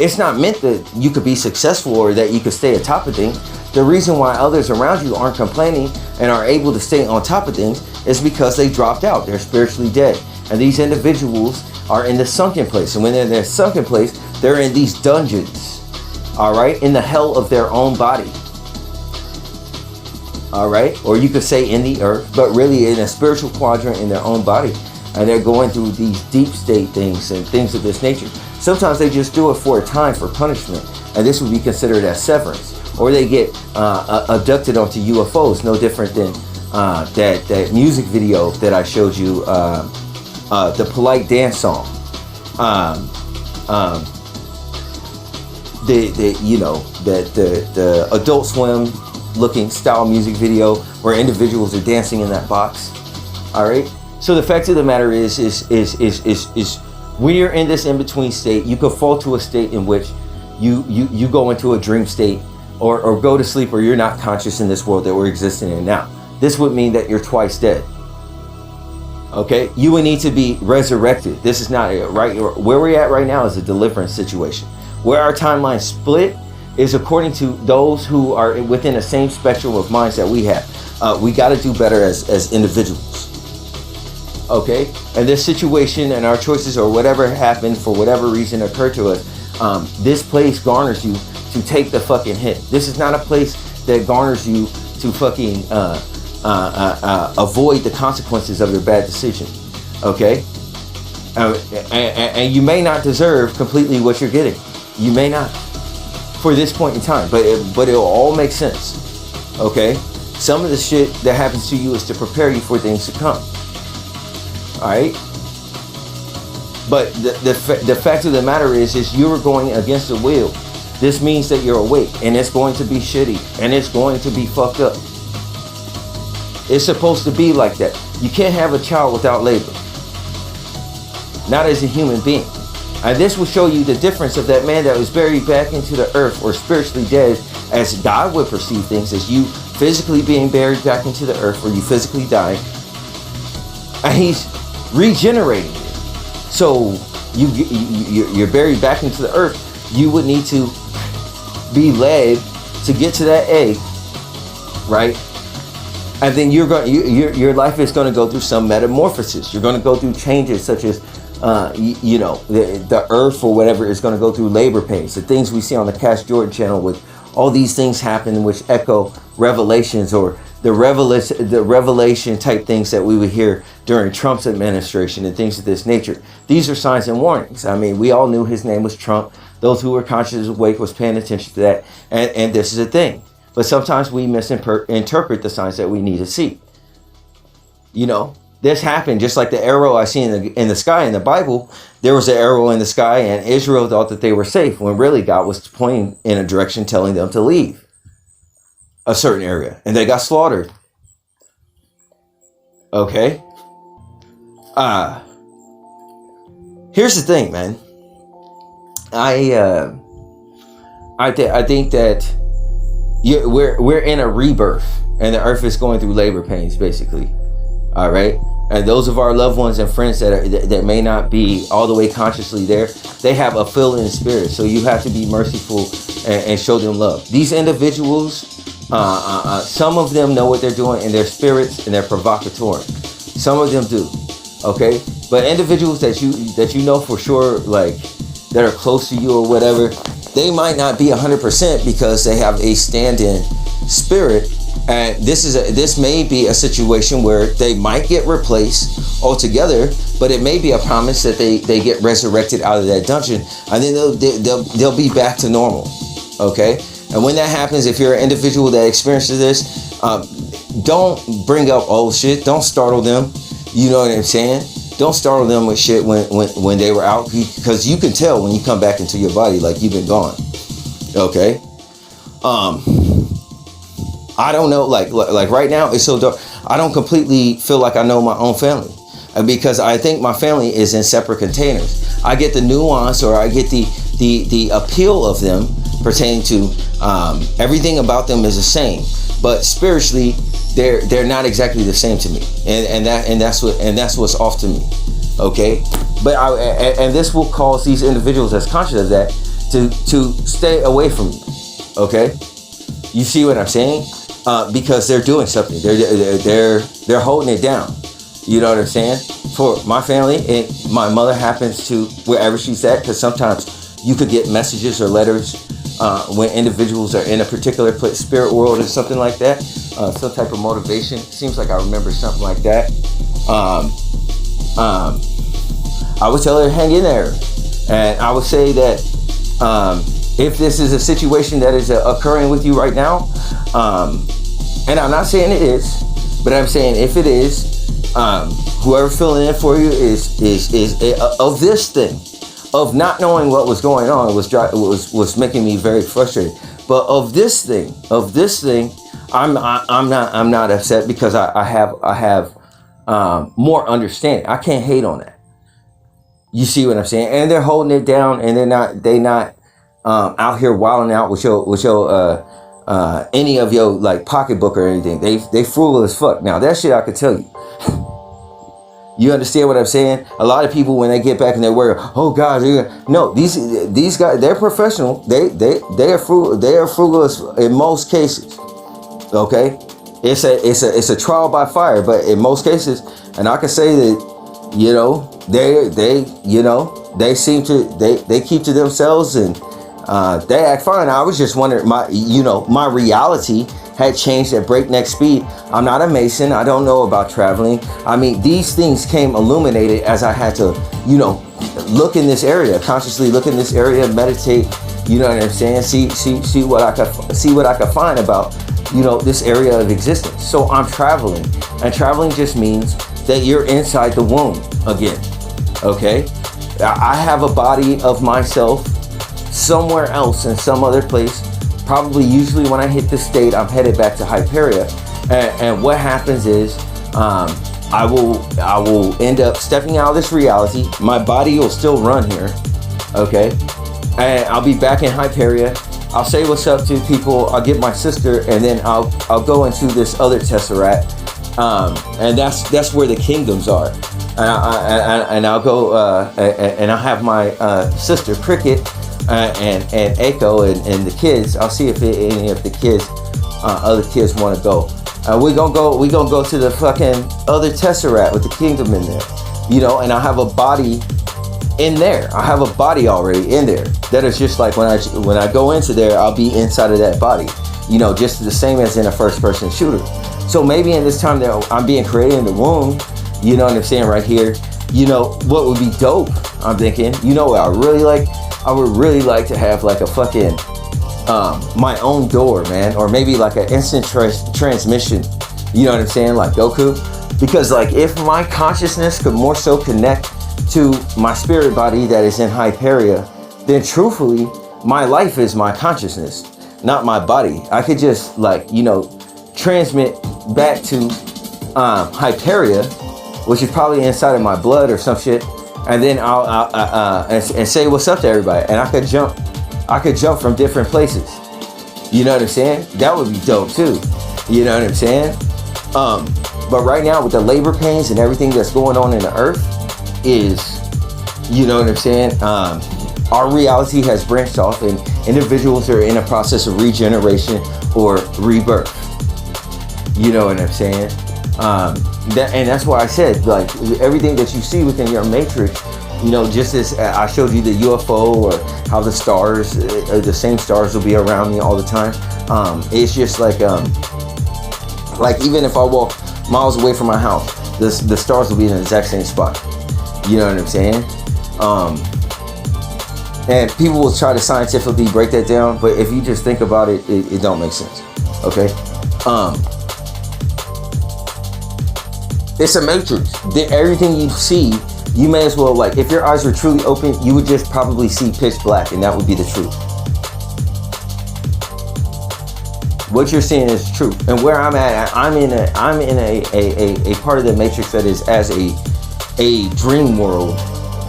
It's not meant that you could be successful or that you could stay atop of things. The reason why others around you aren't complaining and are able to stay on top of things is because they dropped out. They're spiritually dead. And these individuals are in the sunken place. And when they're in their sunken place, they're in these dungeons. All right? In the hell of their own body. All right? Or you could say in the earth, but really in a spiritual quadrant in their own body. And they're going through these deep state things and things of this nature. Sometimes they just do it for a time for punishment. And this would be considered as severance. Or they get abducted onto UFOs, no different than that music video that I showed you, the Polite Dance song. The Adult Swim looking style music video where individuals are dancing in that box. All right. So the fact of the matter is when you're in this in-between state, you could fall to a state in which you go into a dream state. Or go to sleep, or you're not conscious in this world that we're existing in now. This would mean that you're twice dead. Okay? You would need to be resurrected. This is not right. Where we're at right now is a deliverance situation. Where our timeline split is according to those who are within the same spectrum of minds that we have. We got to do better as individuals. Okay? And this situation and our choices or whatever happened for whatever reason occurred to us, this place garners you to take the fucking hit. This is not a place that garners you to fucking avoid the consequences of your bad decision. Okay? And you may not deserve completely what you're getting. You may not. For this point in time. But it'll all make sense. Okay? Some of the shit that happens to you is to prepare you for things to come. Alright? But the fact of the matter is you're going against the will. This means that you're awake, and it's going to be shitty, and it's going to be fucked up. It's supposed to be like that. You can't have a child without labor. Not as a human being. And this will show you the difference of that man that was buried back into the earth or spiritually dead as God would perceive things, as you physically being buried back into the earth where you physically died. And he's regenerating you. So you're buried back into the earth. You would need to be led to get to that egg, right? And then your life is going to go through some metamorphosis. You're going to go through changes such as, the earth or whatever is going to go through labor pains. The things we see on the Cash Jordan channel with all these things happen which echo revelations or the revelation type things that we would hear during Trump's administration and things of this nature. These are signs and warnings. I mean, we all knew his name was Trump. Those who were conscious awake was paying attention to that. And this is a thing. But sometimes we misinterpret the signs that we need to see. You know, this happened just like the arrow I see in the sky in the Bible. There was an arrow in the sky and Israel thought that they were safe when really God was pointing in a direction telling them to leave a certain area. And they got slaughtered. Okay? Here's the thing, man. I think that we're in a rebirth, and the earth is going through labor pains, basically. All right, and those of our loved ones and friends that may not be all the way consciously there, they have a feeling spirit. So you have to be merciful and show them love. These individuals, some of them know what they're doing, and they're spirits and they're provocateurs. Some of them do. Okay, but individuals that you know for sure, like, that are close to you or whatever, they might not be 100% because they have a stand-in spirit. And this may be a situation where they might get replaced altogether, but it may be a promise that they get resurrected out of that dungeon, and then they'll be back to normal. Okay? And when that happens, if you're an individual that experiences this, don't bring up old shit. Don't startle them. You know what I'm saying? Don't startle them with shit when they were out, because you can tell when you come back into your body like you've been gone. Okay. I don't know, like right now it's so dark. I don't completely feel like I know my own family, because I think my family is in separate containers. I get the nuance, or I get the appeal of them pertaining to everything about them is the same, but spiritually they're not exactly the same to me, and that's what's off to me. Okay, but and this will cause these individuals that's conscious of that to stay away from me. Okay, you see what I'm saying? Because they're doing something. They're holding it down. You know what I'm saying? For my family, my mother happens to wherever she's at, because sometimes you could get messages or letters when individuals are in a particular place, spirit world or something like that. Some type of motivation. Seems like I remember something like that. I would tell her to hang in there, and I would say that if this is a situation that is occurring with you right now, and I'm not saying it is, but I'm saying if it is, whoever filling in for you is of this thing, of not knowing what was going on was making me very frustrated. But of this thing, I'm not upset, because I have more understanding. I can't hate on that. You see what I'm saying? And they're holding it down, and they're not out here wilding out with your any of your like pocketbook or anything. They frugal as fuck. Now that shit I could tell you. You understand what I'm saying? A lot of people, when they get back and they worry, oh God, no, these guys, they're professional. They are frugal. They are frugal in most cases. Okay, it's a trial by fire, but in most cases, and I can say that, you know, they seem to they keep to themselves, and they act fine. I was just wondering, my reality had changed at breakneck speed. I'm not a Mason. I don't know about traveling. I mean, these things came illuminated as I had to, look in this area, consciously look in this area, meditate. You know what I'm saying? See what I could find about, this area of existence. So I'm traveling, and traveling just means that you're inside the womb again. Okay, I have a body of myself somewhere else in some other place. Probably usually when I hit this state, I'm headed back to Hyperia, and what happens is I will end up stepping out of this reality. My body will still run here, okay, and I'll be back in Hyperia. I'll say what's up to people. I'll get my sister, and then I'll go into this other tesseract, and that's where the kingdoms are. And I'll go and I'll have my sister Cricket and Echo and the kids. I'll see if any of the kids, other kids, want to go. We're gonna go to the fucking other tesseract with the kingdom in there, and I have a body in there. I have a body already in there. That is just like when I go into there, I'll be inside of that body, just the same as in a first person shooter. So maybe in this time that I'm being created in the womb, you know what I'm saying, right here, what would be dope, I'm thinking, what I really like? I would really like to have like a fucking my own door, man, or maybe like an instant transmission, you know what I'm saying, like Goku. Because like if my consciousness could more so connect to my spirit body that is in Hyperia, then truthfully my life is my consciousness, not my body. I could just like transmit back to Hyperia, which is probably inside of my blood or some shit, and then I'll and say what's up to everybody, and I could jump from different places. You know what I'm saying? That would be dope too. You know what I'm saying? But right now with the labor pains and everything that's going on in the earth is, you know what I'm saying? Our reality has branched off, and individuals are in a process of regeneration or rebirth. You know what I'm saying? And that's why I said, like, everything that you see within your matrix, just as I showed you the UFO, or how the stars, the same stars will be around me all the time. It's just like even if I walk miles away from my house, the stars will be in the exact same spot. You know what I'm saying? And people will try to scientifically break that down, but if you just think about it, it don't make sense. Okay? It's a matrix. Everything you see, you may as well, like, if your eyes were truly open, you would just probably see pitch black, and that would be the truth. What you're seeing is true. And where I'm at, I'm in a part of the matrix that is as a dream world,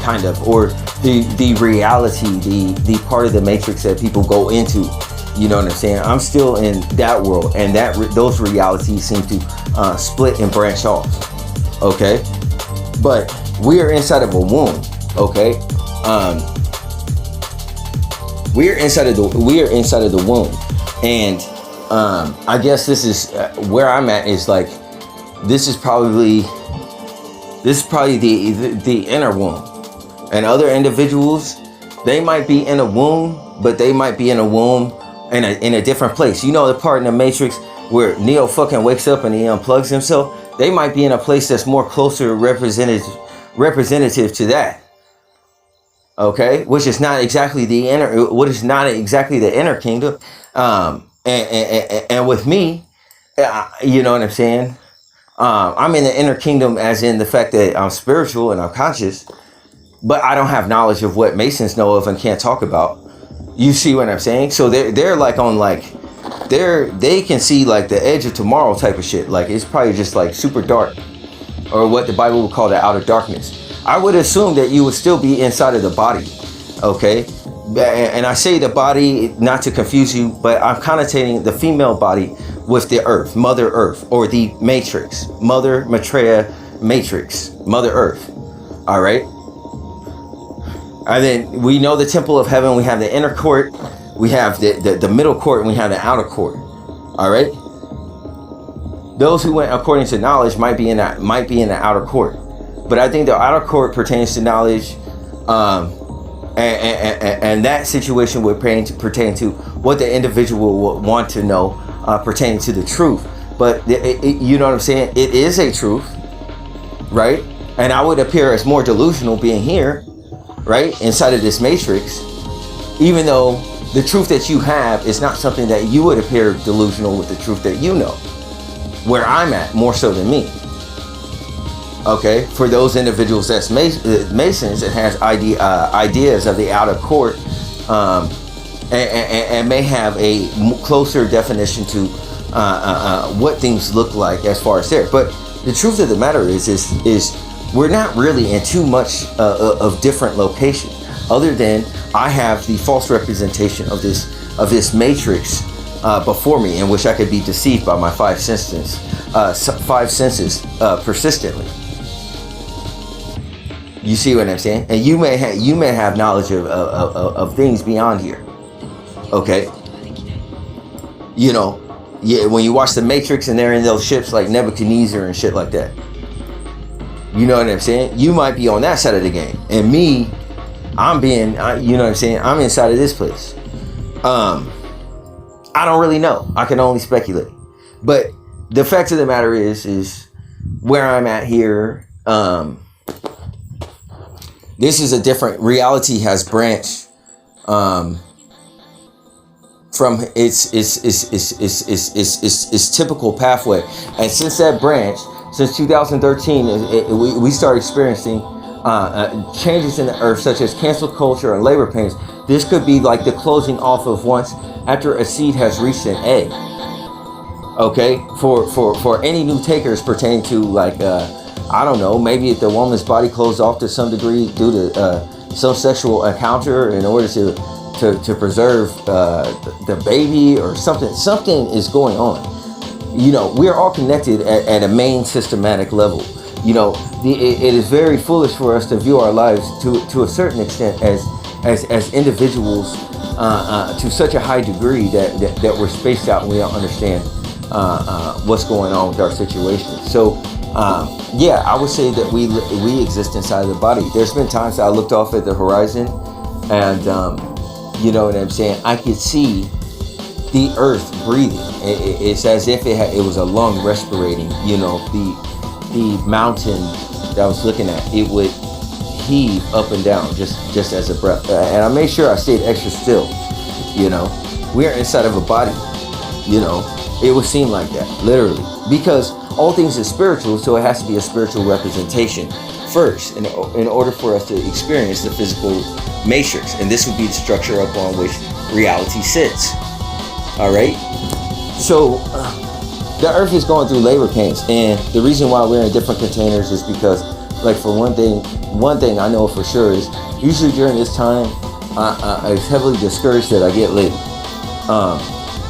kind of, or the reality, the part of the matrix that people go into. You know what I'm saying? I'm still in that world, and those realities seem to split and branch off. Okay, but we are inside of a womb. Okay, we are inside of the womb, and I guess this is where I'm at. Is like this is probably the inner womb, and other individuals, they might be in a womb, but they might be in a womb in a different place. You know, the part in the matrix where Neo fucking wakes up and he unplugs himself. They might be in a place that's more closer representative to that. Okay, which is not exactly the inner kingdom. And with me, you know what I'm saying? I'm in the inner kingdom, as in the fact that I'm spiritual and I'm conscious, but I don't have knowledge of what Masons know of and can't talk about. You see what I'm saying? So they're like on like they can see like the edge of tomorrow type of shit. Like it's probably just like super dark, or what the Bible would call the outer darkness. I would assume that you would still be inside of the body. Okay, and I say the body not to confuse you, but I'm connotating the female body with the earth, Mother Earth, or the matrix, Mother Maitreya matrix, Mother Earth. All right. And then we know the temple of heaven. We have the inner court, we have the middle court, and we have the outer court. All right. Those who went according to knowledge might be in the outer court, but I think the outer court pertains to knowledge, and that situation would pertain to what the individual would want to know, pertaining to the truth. But you know what I'm saying? It is a truth, right? And I would appear as more delusional being here, right, inside of this matrix, even though the truth that you have is not something that you would appear delusional with the truth that you know, where I'm at, more so than me. Okay, for those individuals that's Masons, it has ideas of the outer court, and may have a closer definition to what things look like as far as there. But the truth of the matter is we're not really in too much of different location, other than I have the false representation of this matrix before me, in which I could be deceived by my five senses persistently. You see what I'm saying? And you may have knowledge of things beyond here. Okay. You know, yeah. When you watch the Matrix and they're in those ships like Nebuchadnezzar and shit like that. You know what I'm saying? You might be on that side of the game, and me, you know what I'm saying? I'm inside of this place. I don't really know. I can only speculate. But the fact of the matter is where I'm at here. This is a different reality, has branched from its typical pathway, and since that branch, since 2013, we started experiencing changes in the earth, such as cancel culture and labor pains. This could be like the closing off of once after a seed has reached an egg. Okay, for any new takers pertaining to like I don't know, maybe if the woman's body closed off to some degree due to some sexual encounter in order to preserve the baby or something. Something is going on. You know, we are all connected at a main systematic level. You know, it is very foolish for us to view our lives to a certain extent as individuals to such a high degree that we're spaced out and we don't understand what's going on with our situation. So yeah, I would say that we exist inside of the body. There's been times that I looked off at the horizon, and you know what I'm saying, I could see the earth breathing. It's as if it was a lung respirating. You know, the mountain that I was looking at, it would heave up and down just as a breath. And I made sure I stayed extra still. You know, we are inside of a body. You know, it would seem like that, literally, because all things is spiritual, so it has to be a spiritual representation first in order for us to experience the physical matrix. And this would be the structure upon which reality sits. All right? So the earth is going through labor pains, and the reason why we're in different containers is because, like, for one thing I know for sure is usually during this time I'm heavily discouraged that I get laid.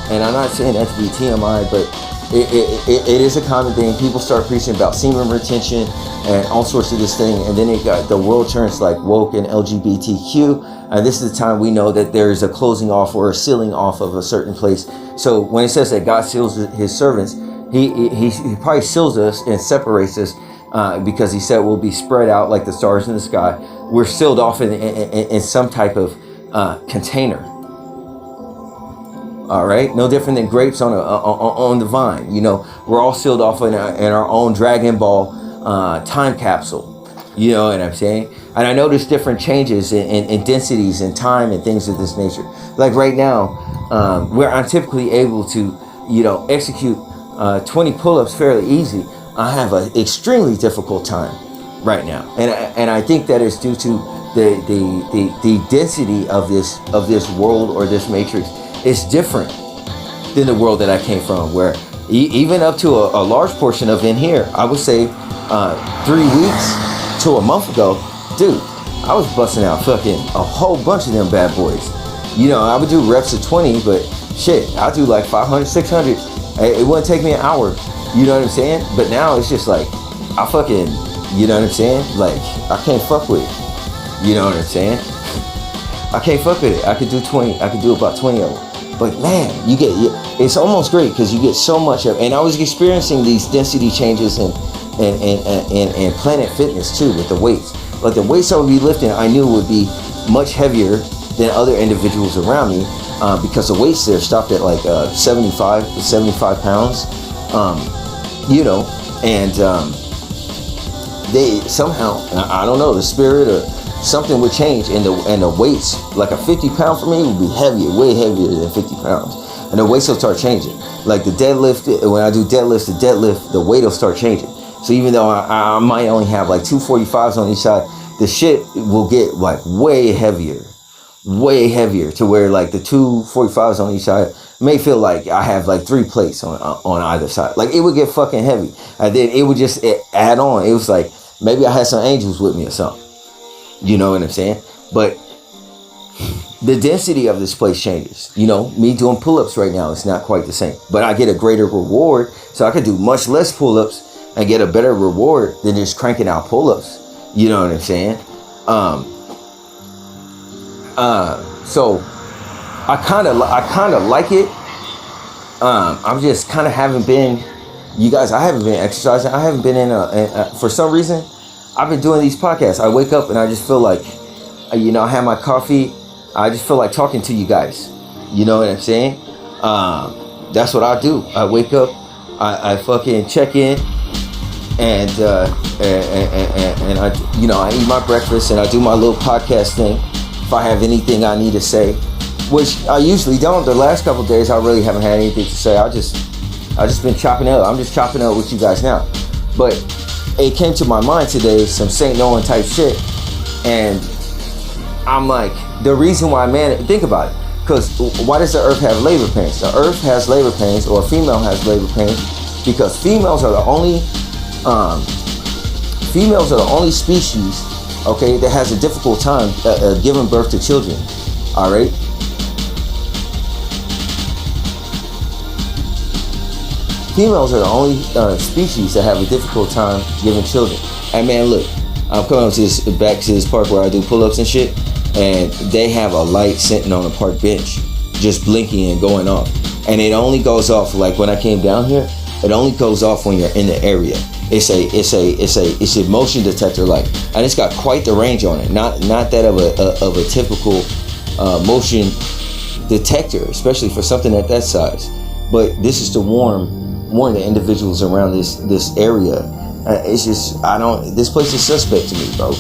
And I'm not saying that to be TMI, but it is a common thing. People start preaching about semen retention and all sorts of this thing, and then the world turns like woke and LGBTQ, and this is the time we know that there is a closing off or a sealing off of a certain place. So when it says that God seals his servants, he probably seals us and separates us because he said we'll be spread out like the stars in the sky. We're sealed off in some type of container. All right, no different than grapes on the vine. You know, we're all sealed off in our own Dragon Ball time capsule. You know what I'm saying? And I notice different changes in densities and time and things of this nature. Like right now, where I'm typically able to, you know, execute 20 pull-ups fairly easy, I have an extremely difficult time right now, and I think that is due to the density of this world or this matrix. It's different than the world that I came from, where even up to a large portion of in here, I would say 3 weeks to a month ago, dude, I was busting out fucking a whole bunch of them bad boys. You know, I would do reps of 20, but shit, I do like 500, 600. It wouldn't take me an hour. You know what I'm saying? But now it's just like, I fucking, you know what I'm saying? Like, I can't fuck with it. You know what I'm saying? I can't fuck with it. I could do 20. I could do about 20 of them. But man, it's almost great because you get so much of, and I was experiencing these density changes and Planet Fitness too with the weights. Like the weights I would be lifting, I knew would be much heavier than other individuals around me because the weights there stopped at like 75 pounds, you know, and they somehow, I don't know, the spirit or something would change, and the weights, like a 50-pound for me would be heavier, way heavier than 50 pounds, and the weights will start changing. Like the deadlift, when I do deadlifts, the weight will start changing. So even though I might only have like 245s on each side, the shit will get like way heavier to where like the 245s on each side may feel like I have like 3 plates on either side. Like it would get fucking heavy, and then it would just add on. It was like maybe I had some angels with me or something. You know what I'm saying? But the density of this place changes. You know, me doing pull-ups right now, it's not quite the same. But I get a greater reward, so I could do much less pull-ups and get a better reward than just cranking out pull-ups. You know what I'm saying? So I kind of like it. I'm just kind of haven't been, you guys, I haven't been exercising. I haven't been for some reason, I've been doing these podcasts. I wake up and I just feel like, you know, I have my coffee. I just feel like talking to you guys. You know what I'm saying? That's what I do. I wake up, I fucking check in, and I, you know, I eat my breakfast and I do my little podcast thing. If I have anything I need to say, which I usually don't. The last couple of days, I really haven't had anything to say. I just been chopping up. I'm just chopping up with you guys now. But it came to my mind today, some Saint Noan type shit, and I'm like, the reason why, man, think about it, because why does the earth have labor pains? The earth has labor pains, or a female has labor pains, because females are the only species, okay, that has a difficult time giving birth to children. All right. Females are the only species that have a difficult time giving children. And man, look, I'm coming back to this park where I do pull-ups and shit, and they have a light sitting on a park bench, just blinking and going off. And it only goes off, like when I came down here, it only goes off when you're in the area. It's a motion detector light, and it's got quite the range on it. Not that of a typical motion detector, especially for something at that size. But this is to warn the individuals around this area. It's just, this place is suspect to me, bro.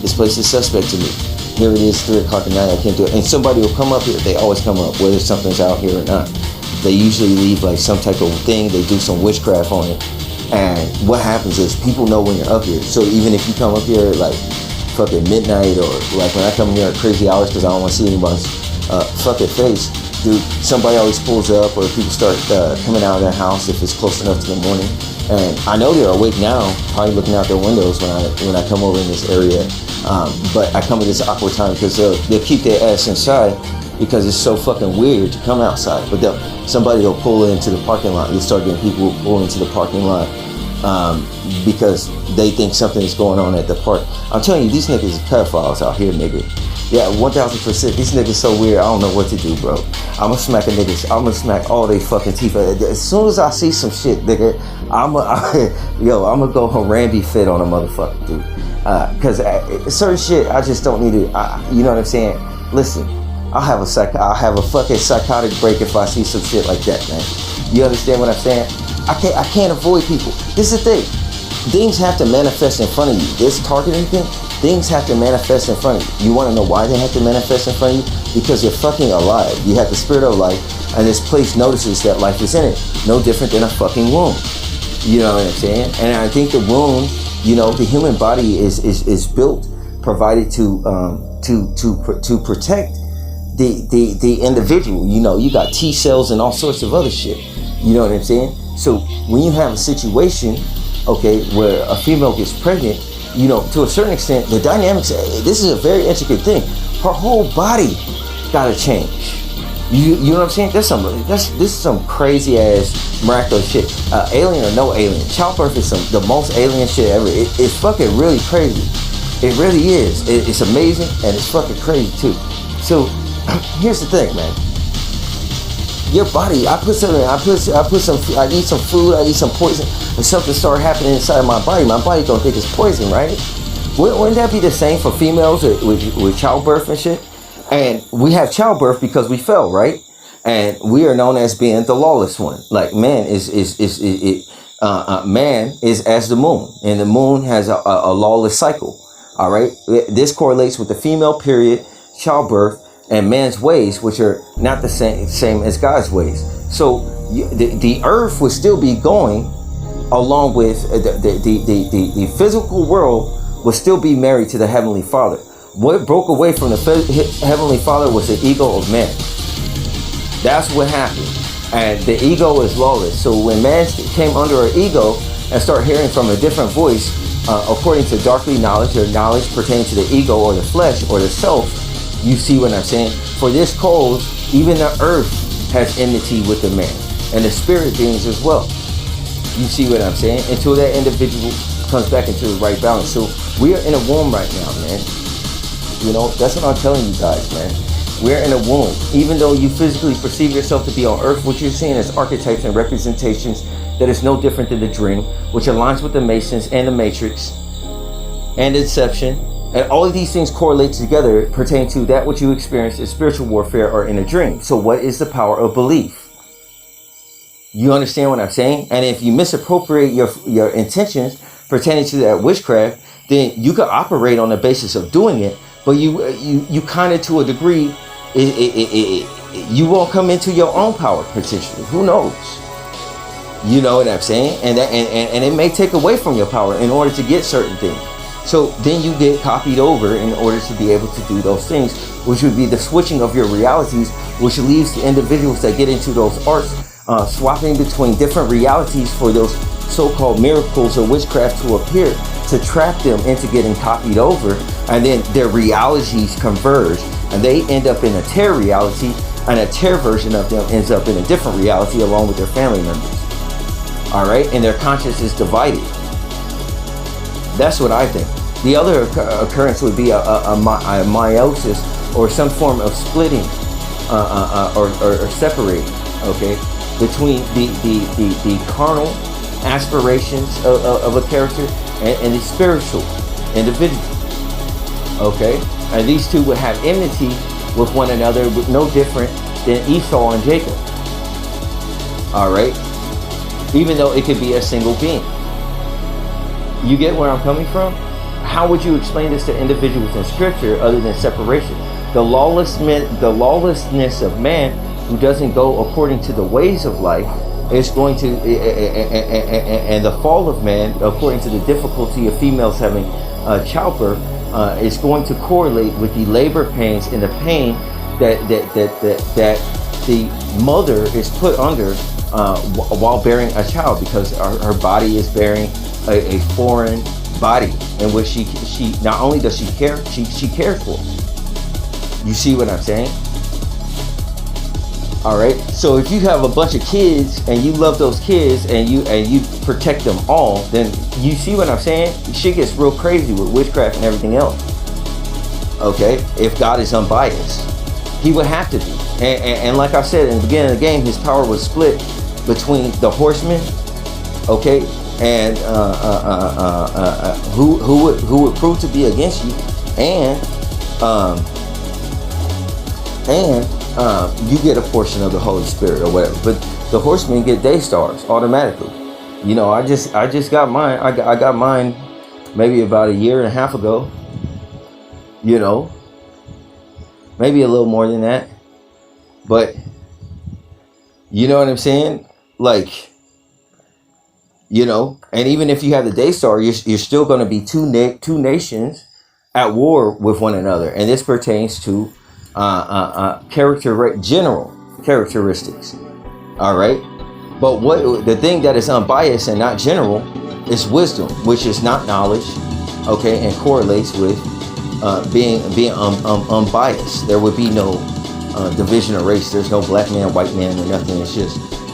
This place is suspect to me. Here it is, 3 o'clock at night, I can't do it. And somebody will come up here. They always come up, whether something's out here or not. They usually leave like some type of thing. They do some witchcraft on it. And what happens is people know when you're up here. So even if you come up here at like fucking midnight, or like when I come here at crazy hours because I don't want to see anybody's fucking face, dude, somebody always pulls up, or people start coming out of their house if it's close enough to the morning. And I know they're awake now, probably looking out their windows when I come over in this area. But I come at this awkward time because they'll keep their ass inside because it's so fucking weird to come outside. But somebody will pull into the parking lot. You'll start getting people who pull into the parking lot because they think something is going on at the park. I'm telling you, these niggas are pedophiles out here, nigga. Yeah, 1000%. These niggas so weird. I don't know what to do, bro. I'ma smack a nigga. I'ma smack all they fucking teeth. As soon as I see some shit, nigga, I'ma go Harambe fit on a motherfucker, dude. Cause certain shit, I just don't need to. You know what I'm saying? Listen, I'll have a fucking psychotic break if I see some shit like that, man. You understand what I'm saying? I can't avoid people. This is the thing. Things have to manifest in front of you. This targeting thing, things have to manifest in front of you. You want to know why they have to manifest in front of you? Because you're fucking alive. You have the spirit of life, and this place notices that life is in it. No different than a fucking womb. You know what I'm saying? And I think the womb, you know, the human body is built, provided to protect the individual. You know, you got T cells and all sorts of other shit. You know what I'm saying? So when you have a situation, okay, where a female gets pregnant, you know, to a certain extent, the dynamics, this is a very intricate thing. Her whole body gotta change. You know what I'm saying? This is some crazy ass miraculous shit. Alien or no alien, childbirth is the most alien shit ever. It's fucking really crazy. It really is. It's amazing, and it's fucking crazy too. So here's the thing, man. Your body, I eat some food, I eat some poison, and something start happening inside of my body. My body gonna think it's poison, right? Wouldn't that be the same for females with childbirth and shit? And we have childbirth because we fell, right? And we are known as being the lawless one. Like man is as the moon, and the moon has a lawless cycle. All right, this correlates with the female period, childbirth, and man's ways, which are not the same as God's ways. So the earth would still be going along with the physical world will still be married to the Heavenly Father. What broke away from the Heavenly Father was the ego of man. That's what happened. And the ego is lawless. So when man came under an ego and started hearing from a different voice, according to darkly knowledge or knowledge pertaining to the ego or the flesh or the self, you see what I'm saying? For this cause, even the earth has enmity with the man, and the spirit beings as well. You see what I'm saying? Until that individual comes back into the right balance. So we are in a womb right now, man. You know, that's what I'm telling you guys, man. We're in a womb. Even though you physically perceive yourself to be on earth, what you're seeing is archetypes and representations that is no different than the dream, which aligns with the Masons and the Matrix and Inception. And all of these things correlate together, pertain to that which you experience in spiritual warfare or in a dream. So what is the power of belief? You understand what I'm saying? And if you misappropriate your intentions pertaining to that witchcraft, then you could operate on the basis of doing it, but you kind of, to a degree, you won't come into your own power potentially. Who knows? You know what I'm saying? And it may take away from your power in order to get certain things. So then you get copied over in order to be able to do those things, which would be the switching of your realities, which leaves the individuals that get into those arts swapping between different realities for those so-called miracles or witchcraft to appear, to trap them into getting copied over, and then their realities converge and they end up in a tear reality, and a tear version of them ends up in a different reality along with their family members. All right, and their conscience is divided. That's what I think. The other occurrence would be a meiosis, or some form of splitting or separating, okay, between the carnal aspirations of a character and the spiritual individual, okay? And these two would have enmity with one another, but no different than Esau and Jacob, all right? Even though it could be a single being. You get where I'm coming from? How would you explain this to individuals in scripture other than separation? The lawlessness of man, who doesn't go according to the ways of life, it's going to, and the fall of man, according to the difficulty of females having childbirth, is going to correlate with the labor pains and the pain that the mother is put under while bearing a child, because her body is bearing a foreign body in which she not only does she care, she cares for. You see what I'm saying? All right. So if you have a bunch of kids and you love those kids and you protect them all, then you see what I'm saying? Shit gets real crazy with witchcraft and everything else. Okay. If God is unbiased, he would have to be. And like I said in the beginning of the game, his power was split between the horsemen, okay, and who would prove to be against you, and you get a portion of the Holy Spirit or whatever. But the horsemen get day stars automatically. You know, I just got mine. I got mine maybe about a year and a half ago. You know, maybe a little more than that. But you know what I'm saying? Like, you know, and even if you have the day star, you're still going to be two nations at war with one another, and this pertains to general characteristics. All right, but what the thing that is unbiased and not general is wisdom, which is not knowledge, okay, and correlates with being unbiased. There would be no division of race. There's no black man, white man, or nothing.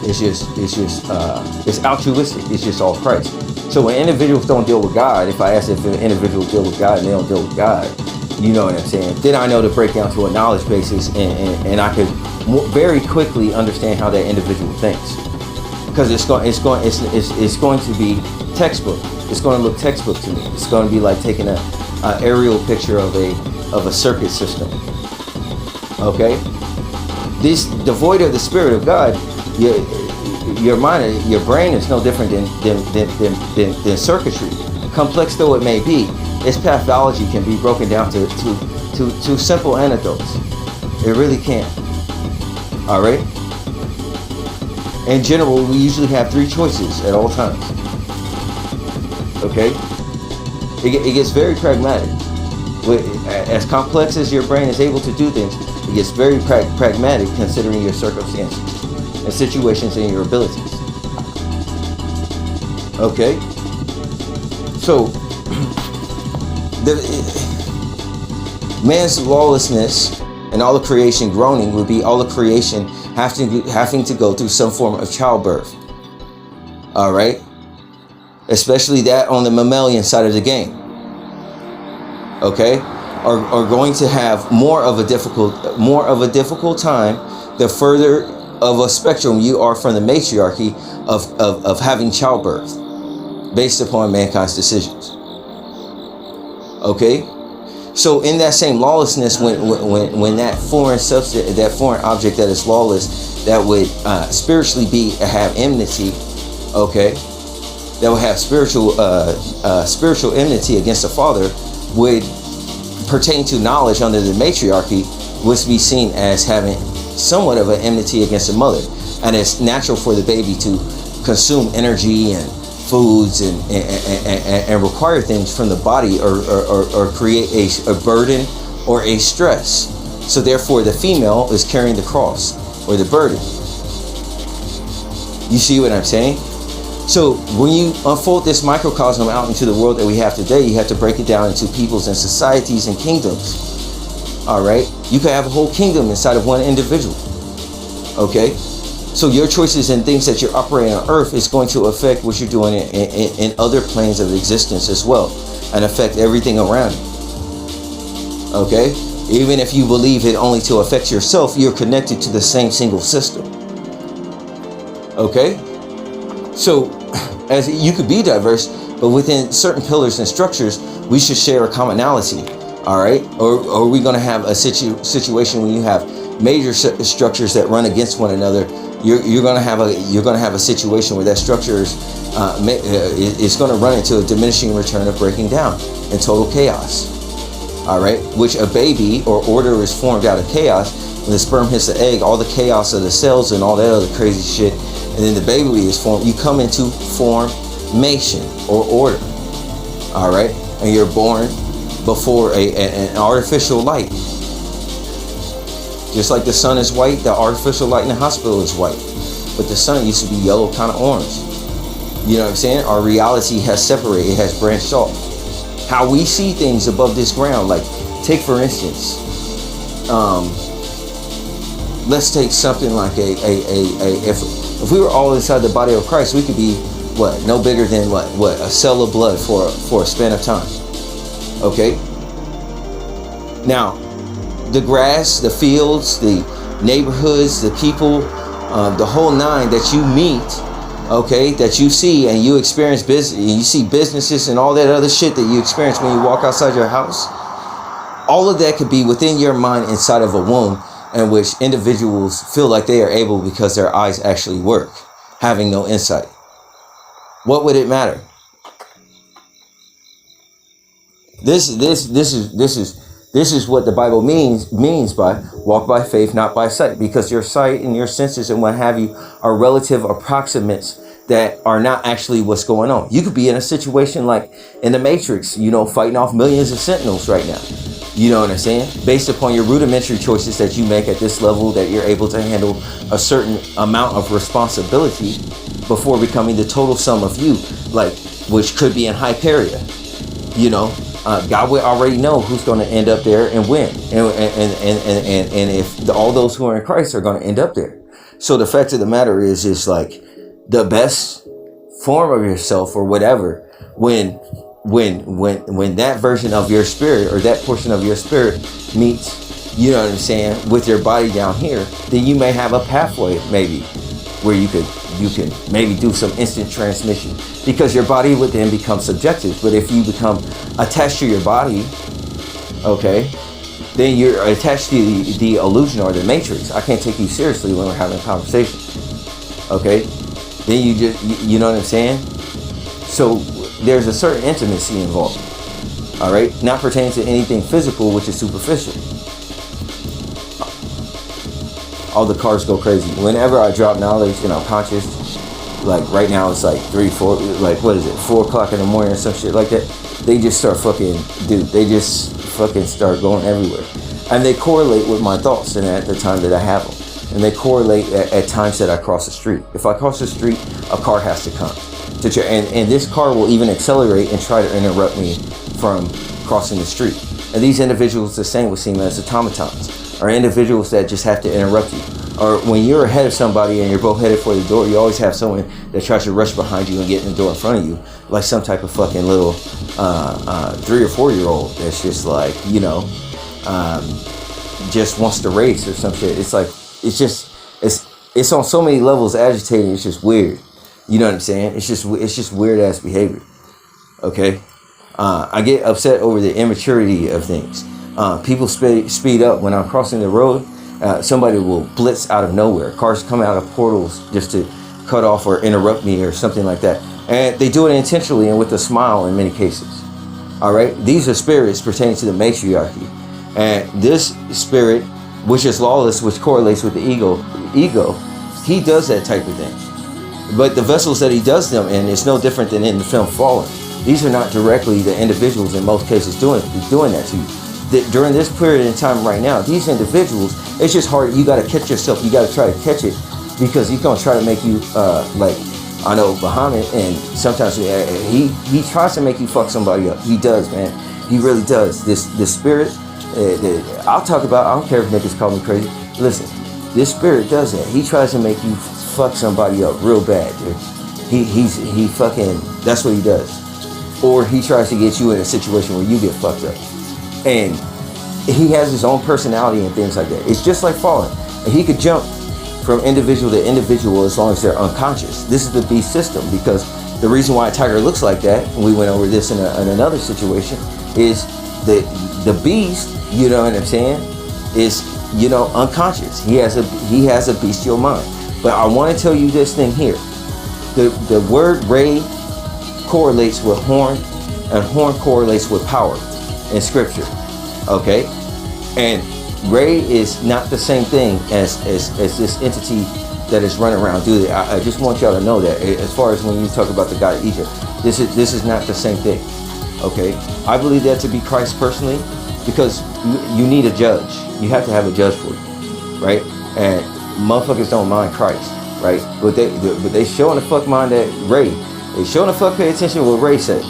It's altruistic. It's just all Christ. So when individuals don't deal with God, if I ask if an individual deal with God and they don't deal with God, you know what I'm saying? Then I know to break down to a knowledge basis, and I could very quickly understand how that individual thinks, because it's going to be textbook. It's going to look textbook to me. It's going to be like taking a aerial picture of a circuit system. Okay, this devoid of the Spirit of God, your mind, your brain is no different than circuitry. Complex though it may be, its pathology can be broken down to simple anecdotes. It really can. All right. In general, we usually have three choices at all times. Okay. It gets very pragmatic. As complex as your brain is able to do things, it gets very pragmatic considering your circumstances and situations and your abilities. Okay? So, man's lawlessness and all of creation groaning would be all of creation having to go through some form of childbirth. All right? Especially that on the mammalian side of the game. Okay? Are going to have more of a difficult time the further of a spectrum you are from the matriarchy of having childbirth based upon mankind's decisions. Okay, so in that same lawlessness, when that foreign substance, that foreign object that is lawless, that would spiritually have enmity, okay, that would have spiritual enmity against the father, would pertain to knowledge under the matriarchy, was to be seen as having somewhat of an enmity against the mother. And it's natural for the baby to consume energy and foods and require things from the body, or create a burden or a stress. So therefore the female is carrying the cross or the burden. You see what I'm saying? So when you unfold this microcosm out into the world that we have today, you have to break it down into peoples and societies and kingdoms. All right? You can have a whole kingdom inside of one individual. Okay? So your choices and things that you're operating on earth is going to affect what you're doing in other planes of existence as well, and affect everything around you. Okay? Even if you believe it only to affect yourself, you're connected to the same single system. Okay? So, as you could be diverse, but within certain pillars and structures, we should share a commonality. All right? Or are we going to have a situation when you have major structures that run against one another? You're going to have a situation where that structure is going to run into a diminishing return of breaking down and total chaos. All right? Which a baby or order is formed out of chaos. When the sperm hits the egg, all the chaos of the cells and all that other crazy shit and then the baby is formed. You come into formation or order. All right, and you're born before an artificial light. Just like the sun is white, the artificial light in the hospital is white. But the sun used to be yellow, kind of orange. You know what I'm saying? Our reality has separated, it has branched off. How we see things above this ground, like take for instance, let's take something like if we were all inside the body of Christ, we could be what? No bigger than what? A cell of blood for a span of time. Okay? Now, the grass, the fields, the neighborhoods, the people, the whole nine that you meet, okay, that you see and you experience business, you see businesses and all that other shit that you experience when you walk outside your house, all of that could be within your mind inside of a womb in which individuals feel like they are able because their eyes actually work, having no insight. What would it matter? This is what the Bible means by walk by faith, not by sight, because your sight and your senses and what have you are relative approximates that are not actually what's going on. You could be in a situation like in the Matrix, fighting off millions of sentinels right now. You know what I'm saying? Based upon your rudimentary choices that you make at this level, that you're able to handle a certain amount of responsibility before becoming the total sum of you, like, which could be in Hyperia. God will already know who's going to end up there and when, and if all those who are in Christ are going to end up there. So the fact of the matter is like the best form of yourself or whatever, when that version of your spirit or that portion of your spirit meets, you know what I'm saying, with your body down here, then you may have a pathway maybe where you can maybe do some instant transmission, because your body would then become subjective. But if you become attached to your body, okay, then you're attached to the illusion or the matrix. I can't take you seriously when we're having a conversation, okay? Then you know what I'm saying? So there's a certain intimacy involved, all right? Not pertaining to anything physical, which is superficial. All the cars go crazy. Whenever I drop knowledge and I'm conscious, like right now it's like 4 o'clock in the morning or some shit like that, they just start they just fucking start going everywhere. And they correlate with my thoughts and at the time that I have them. And they correlate at times that I cross the street. If I cross the street, a car has to come. And this car will even accelerate and try to interrupt me from crossing the street. And these individuals, the same would seem as automatons, or individuals that just have to interrupt you. Or when you're ahead of somebody and you're both headed for the door, you always have someone that tries to rush behind you and get in the door in front of you, like some type of fucking little 3 or 4 year old that's just like, just wants to race or some shit. It's like, it's on so many levels agitating. It's just weird. You know what I'm saying? It's just weird ass behavior. Okay. I get upset over the immaturity of things. People speed up when I'm crossing the road. Somebody will blitz out of nowhere. Cars come out of portals just to cut off or interrupt me or something like that. And they do it intentionally and with a smile in many cases. All right. These are spirits pertaining to the matriarchy. And this spirit, which is lawless, which correlates with the ego, he does that type of thing. But the vessels that he does them in is no different than in the film Fallen. These are not directly the individuals in most cases doing that to you. During this period in time right now, these individuals, it's just hard. You got to catch yourself. You got to try to catch it, because he's going to try to make you like, I know Muhammad, and sometimes he tries to make you fuck somebody up. He does, man. He really does. This spirit, I'll talk about, I don't care if niggas call me crazy. Listen, this spirit does that. He tries to make you fuck somebody up real bad, dude. He fucking, that's what he does. Or he tries to get you in a situation where you get fucked up. And he has his own personality and things like that. It's just like Fallen. And he could jump from individual to individual as long as they're unconscious. This is the beast system, because the reason why a tiger looks like that, and we went over this in another situation, is the beast, you know what I'm saying, is, unconscious. He has a bestial mind. But I want to tell you this thing here. The word Ray correlates with horn, and horn correlates with power in scripture. Okay? And Ray is not the same thing as this entity that is running around. Dude, I just want y'all to know that as far as when you talk about the God of Egypt, this is not the same thing. Okay, I believe that to be Christ personally, because you need a judge. You have to have a judge for you, right? And motherfuckers don't mind Christ, right? But they showing the fuck mind that Ray. They showing the fuck pay attention to what Ray said.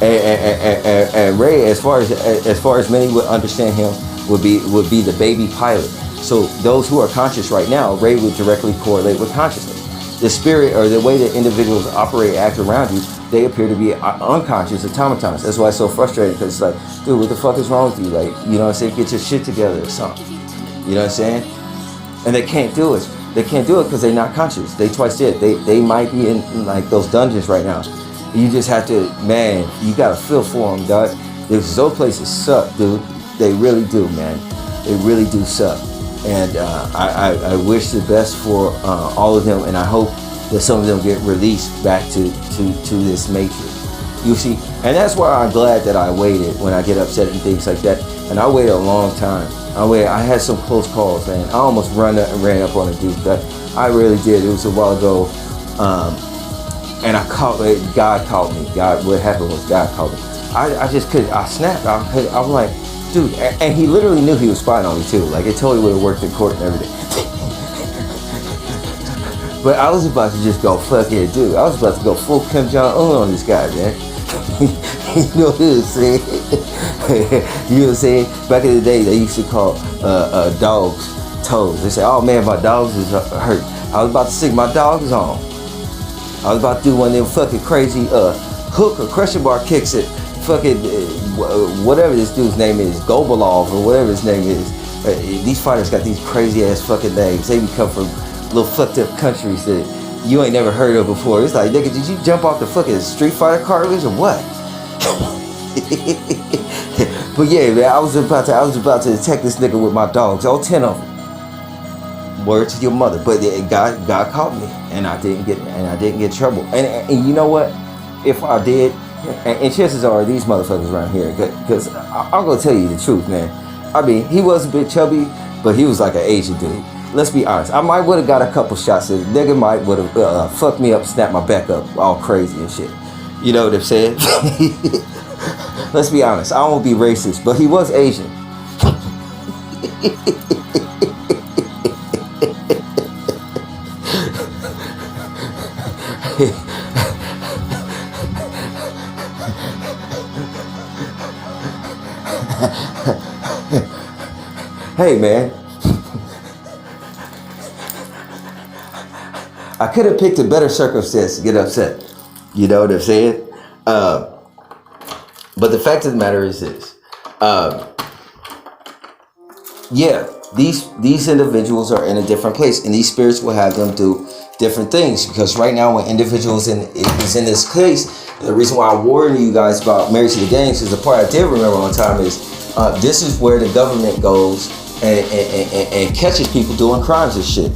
And Ray, as far as many would understand him, would be the baby pilot. So those who are conscious right now, Ray would directly correlate with consciousness. The spirit or the way that individuals operate, act around you, they appear to be unconscious automatons. That's why it's so frustrating, because it's like, dude, what the fuck is wrong with you? Like, you know what I'm saying? Get your shit together or something. You know what I'm saying? And they can't do it. They can't do it because they're not conscious. They twice did. They might be in like those dungeons right now. You just have to, man, you gotta feel for them, dog. Those places suck, dude. They really do, man. They really do suck. And I wish the best for all of them, and I hope that some of them get released back to this matrix. You see, and that's why I'm glad that I waited when I get upset and things like that. And I waited a long time. I had some close calls, man. I almost ran up on a dude. I really did. It was a while ago. And God called me. What happened was God called me. I just couldn't. I snapped. I was like, dude. And he literally knew he was spying on me too. Like, it totally would have worked in court and everything. But I was about to just go, fuck it, dude. I was about to go full Kim Jong-un on this guy, man. You know what I'm saying? You know what I'm saying? Back in the day, they used to call dogs toes. They say, oh man, my dogs is hurt. I was about to stick my dogs on. I was about to do one of them fucking crazy hook or question bar kicks at fucking whatever this dude's name is, Gobolov or whatever his name is. These fighters got these crazy ass fucking names. They come from little fucked up countries that you ain't never heard of before. It's like, nigga, did you jump off the fucking Street Fighter cartilage or what? But yeah, man, I was about to attack this nigga with my dogs, all 10 of them. Word to your mother. But God caught me, and I didn't get in trouble. And you know what? If I did, and chances are these motherfuckers around here, because I'm gonna tell you the truth, man. I mean, he was a bit chubby, but he was like an Asian dude. Let's be honest. I might would have got a couple shots. The nigga might would have fucked me up, snapped my back up, all crazy and shit. You know what I'm saying? Let's be honest. I won't be racist, but he was Asian. Hey, man. I could have picked a better circumstance to get upset. You know what I'm saying? But the fact of the matter is this. Yeah, these individuals are in a different place, and these spirits will have them do different things. Because right now, when individuals is in this place, the reason why I warned you guys about Married to the Gangs is the part I did remember on time is this is where the government goes and catches people doing crimes and shit.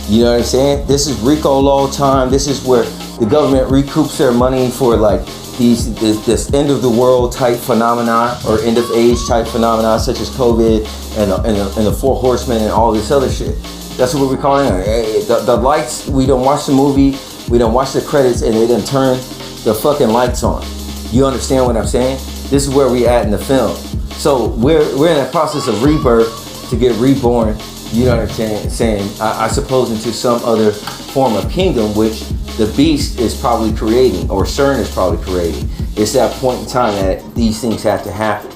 You know what I'm saying? This is RICO law time. This is where the government recoups their money for like this end of the world type phenomena or end of age type phenomena such as COVID and the Four Horsemen and all this other shit. That's what we're calling it. The lights, we don't watch the movie, we don't watch the credits, and they done turn the fucking lights on. You understand what I'm saying? This is where we at in the film. So we're in a process of rebirth to get reborn. You know what I'm saying? I suppose into some other form of kingdom, which the beast is probably creating, or CERN is probably creating. It's that point in time that these things have to happen.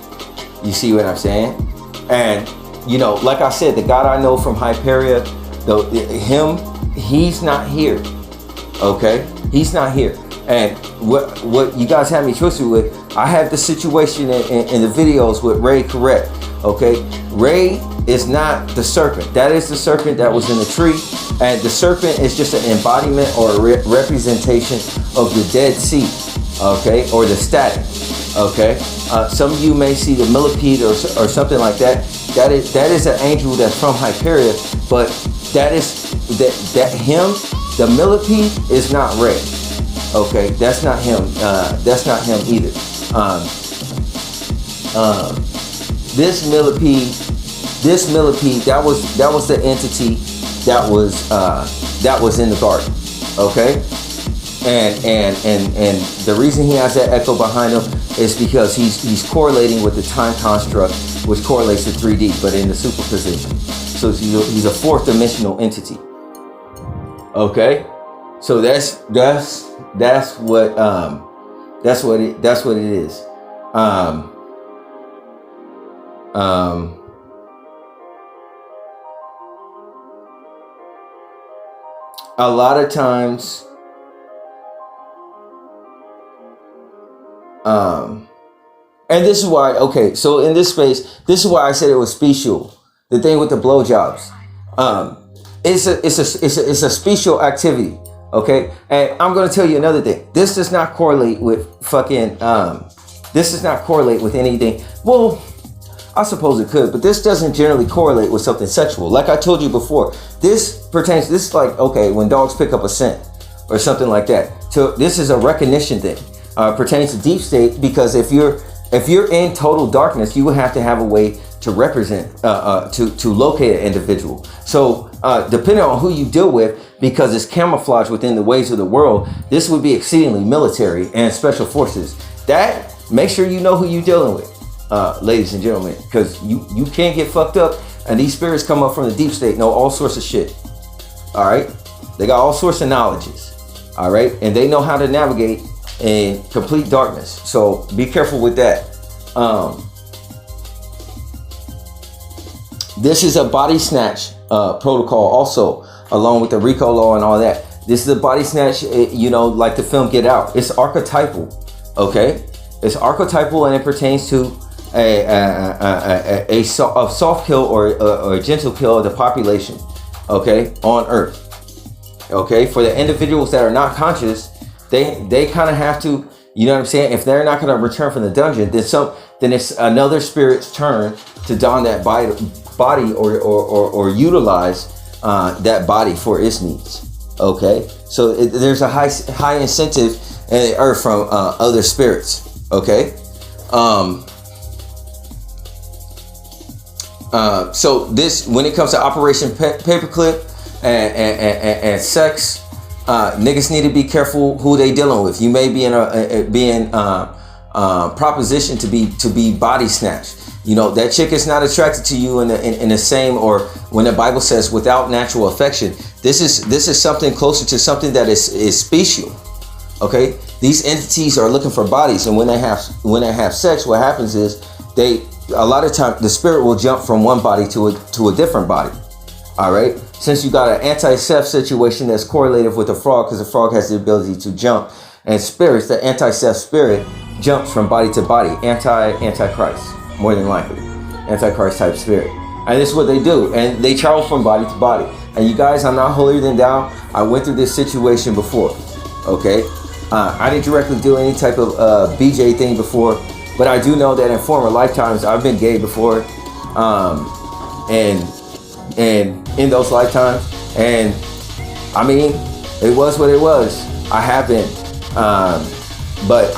You see what I'm saying? And, you know, like I said, the God I know from Hyperia, he's not here. Okay? He's not here. And what you guys have me twisted with, I have the situation in the videos with Ray correct. Okay? Ray is not the serpent. That is the serpent that was in the tree. And the serpent is just an embodiment or a representation of the Dead Sea, okay, or the static, okay. Some of you may see the millipede or something like that. That is an angel that's from Hyperia, but that him, the millipede is not Ray, okay. That's not him. That's not him either. This millipede, that was the entity that was in the garden, okay? And the reason he has that echo behind him is because he's correlating with the time construct, which correlates to 3D, but in the superposition. So he's a fourth dimensional entity. Okay, so that's what it is. A lot of times, and this is why, okay, so in this space, this is why I said it was special. The thing with the blowjobs, it's a special activity, okay? And I'm gonna tell you another thing. This does not correlate with fucking, this does not correlate with anything. Well, I suppose it could, but this doesn't generally correlate with something sexual. Like I told you before, this is like, okay, when dogs pick up a scent or something like that. So this is a recognition thing. Pertains to deep state, because if you're in total darkness, you would have to have a way to represent, to locate an individual. So depending on who you deal with, because it's camouflage within the ways of the world, this would be exceedingly military and special forces. That, make sure you know who you're dealing with, ladies and gentlemen, because you can't get fucked up, and these spirits come up from the deep state, know all sorts of shit. All right, they got all sorts of knowledges. All right, and they know how to navigate in complete darkness. So be careful with that. This is a body snatch protocol also, along with the RICO law and all that. This is a body snatch, you know, like the film Get Out. It's archetypal, okay? It's archetypal, and it pertains to a soft kill or a gentle kill of the population, okay, on Earth. Okay, for the individuals that are not conscious, they kind of have to, you know what I'm saying? If they're not going to return from the dungeon, then it's another spirit's turn to don that body or utilize that body for its needs. Okay, so there's a high incentive in the earth from other spirits. Okay, so this, when it comes to Operation Paperclip and sex, niggas need to be careful who they dealing with. You may be in proposition to be body snatched. You know, that chick is not attracted to you in the same, or when the Bible says without natural affection. This is something closer to something that is special. Okay, these entities are looking for bodies, and when they have sex, what happens is a lot of time the spirit will jump from one body to a different body. All right, since you got an anti-Seth situation that's correlated with a frog, because the frog has the ability to jump, and spirits, the anti-Seth spirit jumps from body to body, anti-Christ, more than likely, anti-Christ type spirit. And this is what they do, and they travel from body to body. And you guys, I'm not holier than thou. I went through this situation before. Okay, I didn't directly do any type of BJ thing before, but I do know that in former lifetimes I've been gay before, and in those lifetimes, and I mean, it was what it was. I have been, but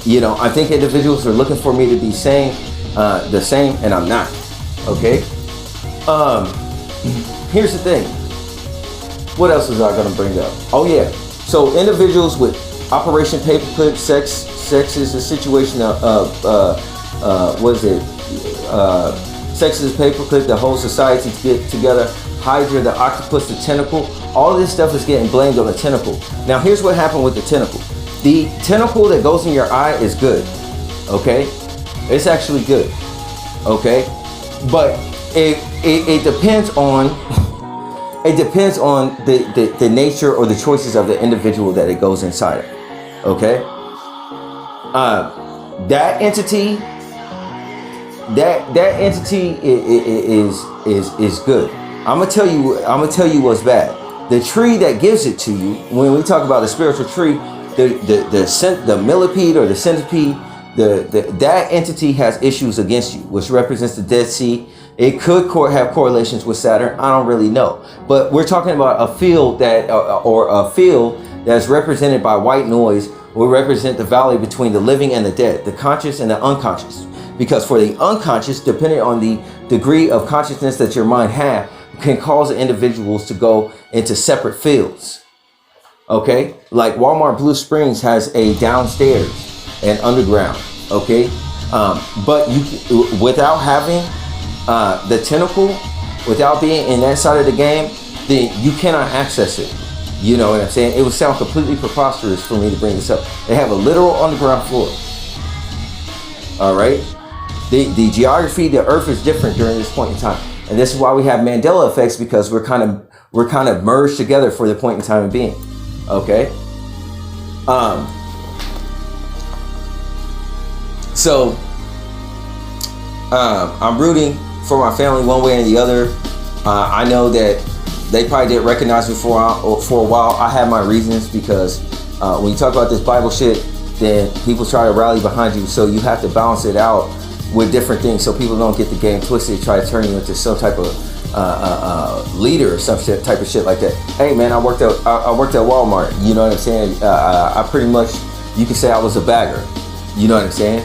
you know, I think individuals are looking for me to be the same, and I'm not. Okay. Here's the thing. What else was I gonna bring up? Oh yeah. So individuals with Operation Paperclip, sex is a situation of what is it? Sex is a paperclip, the whole society to get together. Hydra, the octopus, the tentacle. All of this stuff is getting blamed on the tentacle. Now here's what happened with the tentacle. The tentacle that goes in your eye is good. Okay? It's actually good. Okay? But it depends on the nature or the choices of the individual that it goes inside of. Okay? That entity is good. I'm gonna tell you what's bad. The tree that gives it to you, when we talk about the spiritual tree, the millipede or the centipede, that entity has issues against you, which represents the Dead Sea. It could have correlations with Saturn. I don't really know, but we're talking about a field that's represented by white noise will represent the valley between the living and the dead, the conscious and the unconscious. Because for the unconscious, depending on the degree of consciousness that your mind has, can cause individuals to go into separate fields. Okay, like Walmart Blue Springs has a downstairs and underground. Okay, but you, without having the tentacle, without being in that side of the game, then you cannot access it. You know what I'm saying? It would sound completely preposterous for me to bring this up. They have a literal underground floor. All right, the geography, the Earth is different during this point in time, and this is why we have Mandela effects, because we're kind of merged together for the point in time of being. Okay. So I'm rooting for my family one way and the other. I know that they probably didn't recognize me for a while. I have my reasons, because when you talk about this Bible shit, then people try to rally behind you. So you have to balance it out with different things, so people don't get the game twisted, try to turn you into some type of leader or some shit, type of shit like that. Hey man, I worked at Walmart. You know what I'm saying? I pretty much, you could say I was a bagger. You know what I'm saying?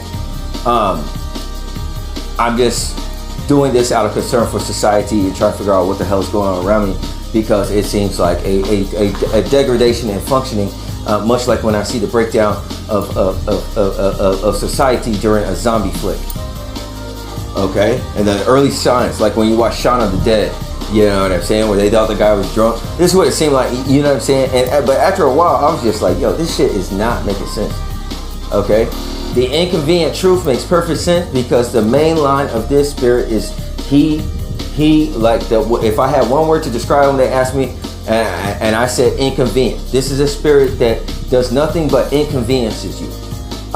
I'm just doing this out of concern for society and trying to figure out what the hell is going on around me, because it seems like a degradation in functioning, much like when I see the breakdown of society during a zombie flick. Okay, and the early signs, like when you watch Shaun of the Dead, you know what I'm saying, where they thought the guy was drunk. This is what it seemed like, you know what I'm saying? But after a while, I was just like, yo, this shit is not making sense. Okay, the inconvenient truth makes perfect sense, because the main line of this spirit is he like if I had one word to describe him, they asked me, and I said inconvenient. This is a spirit that does nothing but inconveniences you.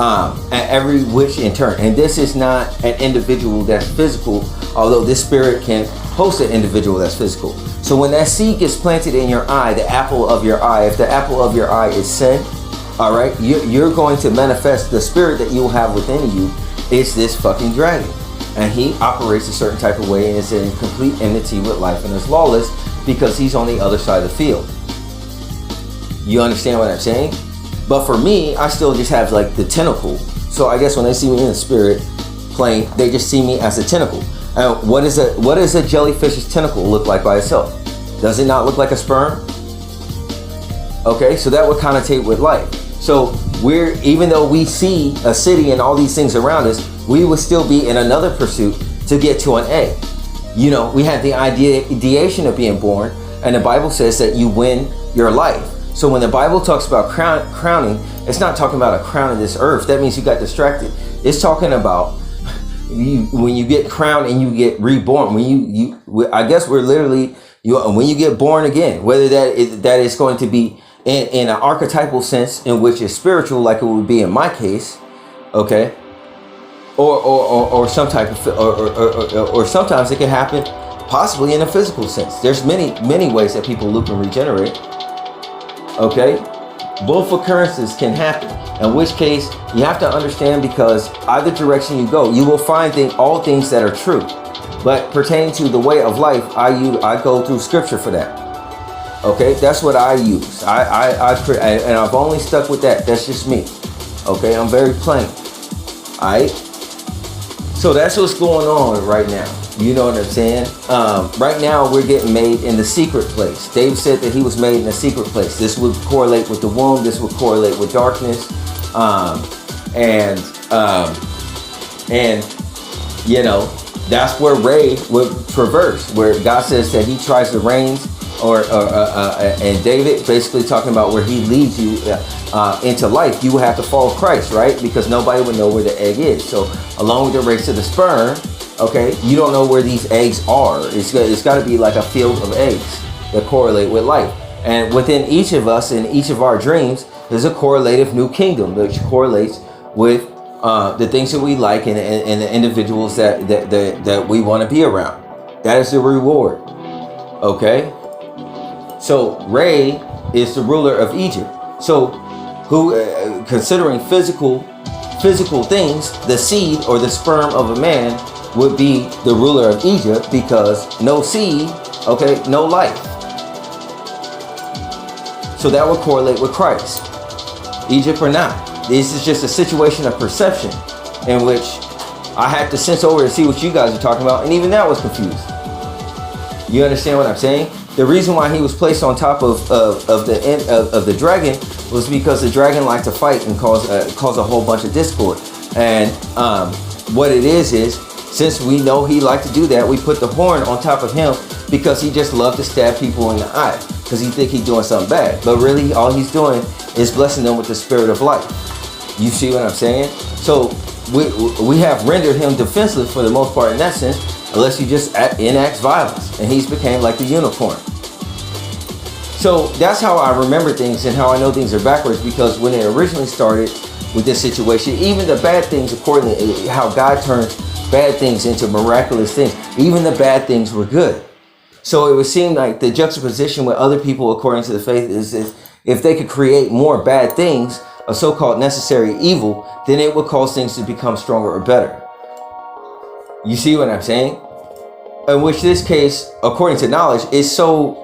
At every which in turn. And this is not an individual that's physical, although this spirit can host an individual that's physical. So when that seed gets planted in your eye, the apple of your eye, if the apple of your eye is sin, all right, you're going to manifest the spirit that you will have within you. It's this fucking dragon. And he operates a certain type of way and is in complete enmity with life and is lawless, because he's on the other side of the field. You understand what I'm saying? But for me, I still just have like the tentacle. So I guess when they see me in the spirit plane, they just see me as a tentacle. And what does a jellyfish's tentacle look like by itself? Does it not look like a sperm? Okay, so that would connotate with life. So even though we see a city and all these things around us, we would still be in another pursuit to get to an egg. You know, we had the ideation of being born, and the Bible says that you win your life. So when the Bible talks about crowning, it's not talking about a crown of this earth. That means you got distracted. It's talking about when you get crowned and you get reborn. I guess we're literally, when you get born again, whether that is going to be in an archetypal sense, in which is spiritual, like it would be in my case, okay, or some type of, or sometimes it can happen possibly in a physical sense. There's many ways that people loop and regenerate. Okay, both occurrences can happen, in which case you have to understand, because either direction you go, you will find all things that are true. But pertaining to the way of life, I go through scripture for that. Okay, that's what I use. And I've only stuck with that. That's just me. Okay, I'm very plain. All right. So that's what's going on right now. You know what I'm saying? Right now, we're getting made in the secret place. Dave said that he was made in a secret place. This would correlate with the womb. This would correlate with darkness. And you know, that's where Ray would traverse, where God says that he tries the reins, and David basically talking about where he leads you into life. You would have to follow Christ, right? Because nobody would know where the egg is. So along with the race to the sperm, okay, you don't know where these eggs are. It's got to be like a field of eggs that correlate with life. And within each of us, in each of our dreams, there's a correlative new kingdom which correlates with the things that we like and the individuals that we want to be around. That is the reward. Okay. So Ray is the ruler of Egypt. So who, considering physical things, the seed or the sperm of a man would be the ruler of Egypt, because no seed, okay, no life. So that would correlate with Christ. Egypt or not. This is just a situation of perception in which I had to sense over and see what you guys are talking about, and even that was confused. You understand what I'm saying? The reason why he was placed on top of the dragon was because the dragon liked to fight and cause a whole bunch of discord. And what it is since we know he liked to do that, we put the horn on top of him because he just loved to stab people in the eye because he think he's doing something bad. But really, all he's doing is blessing them with the spirit of life. You see what I'm saying? So we have rendered him defenseless for the most part in that sense, unless you just enact violence, and he's became like the unicorn. So that's how I remember things and how I know things are backwards, because when it originally started with this situation, even the bad things, according to how God turns bad things into miraculous things, even the bad things were good. So it would seem like the juxtaposition with other people according to the faith is if they could create more bad things, a so-called necessary evil, then it would cause things to become stronger or better. You see what I'm saying? In which this case, according to knowledge, is so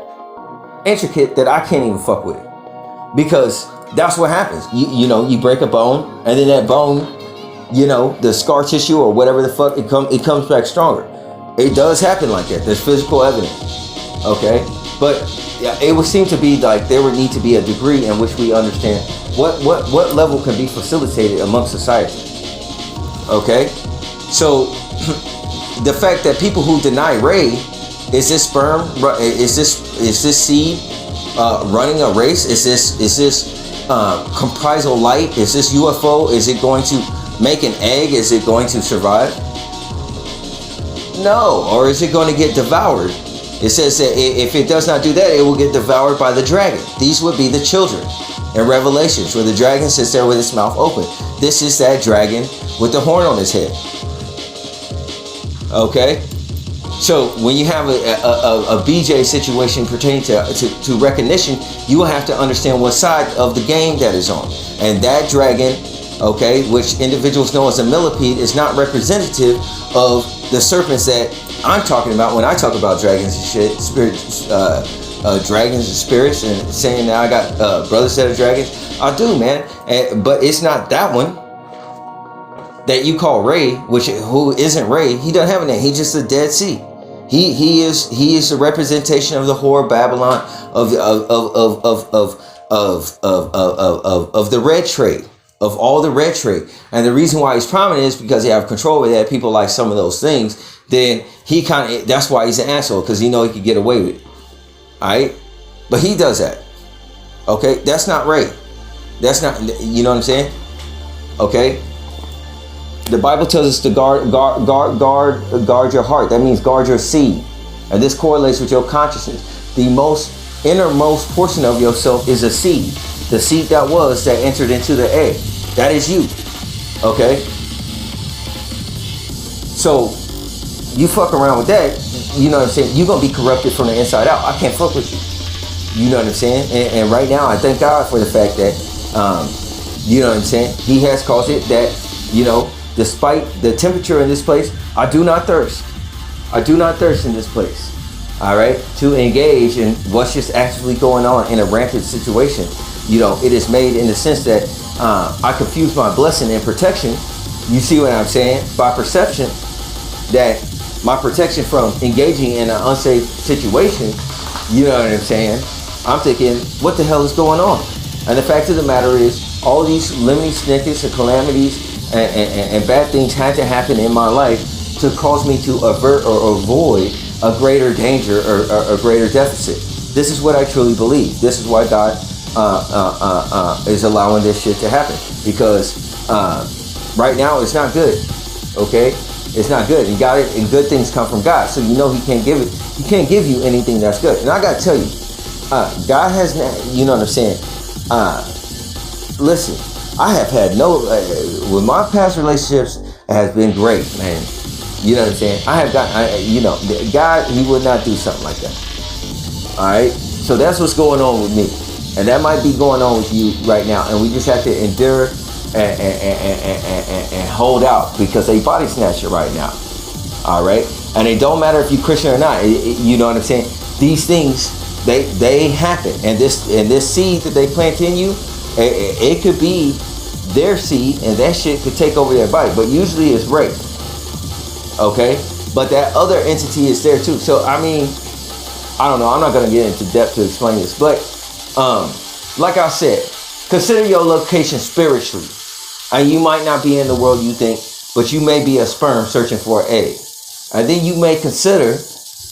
intricate that I can't even fuck with it. Because that's what happens. You know, you break a bone, and then that bone, you know, the scar tissue or whatever the fuck, it comes back stronger. It does happen like that. There's physical evidence. Okay? But yeah, it would seem to be like there would need to be a degree in which we understand what level can be facilitated among society. Okay? So the fact that people who deny Ray, is this sperm, is this seed running a race? Is this comprisal light? Is this UFO? Is it going to make an egg? Is it going to survive? No. Or is it going to get devoured? It says that if it does not do that, it will get devoured by the dragon. These would be the children in Revelations, where the dragon sits there with its mouth open. This is that dragon with the horn on his head. Okay? So when you have a BJ situation pertaining to recognition, you will have to understand what side of the game that is on. And that dragon, okay, which individuals know as a millipede, is not representative of the serpents that I'm talking about when I talk about dragons and shit, spirits, dragons and spirits, and saying that I got brothers that are dragons. I do, man. But it's not that one that you call Ray, who isn't Ray. He doesn't have a name. He's just a Dead Sea. He is a representation of the whore Babylon, of the red trade, of all the red trade. And the reason why he's prominent is because they have control over that. People like some of those things. Then that's why he's an asshole, because he know he could get away with it. All right, but he does that. Okay, that's not Ray. That's not, you know what I'm saying? Okay. The Bible tells us to guard your heart. That means guard your seed. And this correlates with your consciousness. The innermost portion of yourself is a seed. The seed that entered into the egg. That is you. Okay? So, you fuck around with that, you know what I'm saying? You're going to be corrupted from the inside out. I can't fuck with you. You know what I'm saying? And right now, I thank God for the fact that, you know what I'm saying? He has caused it that, you know, despite the temperature in this place, I do not thirst. I do not thirst in this place. All right? To engage in what's just actually going on in a rampant situation. You know, it is made in the sense that I confuse my blessing and protection. You see what I'm saying? By perception, that my protection from engaging in an unsafe situation, you know what I'm saying? I'm thinking, what the hell is going on? And the fact of the matter is, all these limiting snippets and calamities and bad things had to happen in my life to cause me to avert or avoid a greater danger or a greater deficit. This is what I truly believe. This is why God is allowing this shit to happen, because right now it's not good. Okay, it's not good. And good things come from God, so you know He can't give it. He can't give you anything that's good. And I gotta tell you, God has, you know what I'm saying? Listen, I have had with my past relationships, it has been great, man. You know what I'm saying? I have God, He would not do something like that. All right? So that's what's going on with me. And that might be going on with you right now. And we just have to endure and hold out, because they body snatch it right now. All right? And it don't matter if you're Christian or not. You know what I'm saying? These things, they happen. And this seed that they plant in you, it could be their seed, and that shit could take over their body. But usually it's rape. Okay, but that other entity is there too. So I mean, I don't know. I'm not gonna get into depth to explain this, but like I said, consider your location spiritually, and you might not be in the world you think, but you may be a sperm searching for an egg, and then you may consider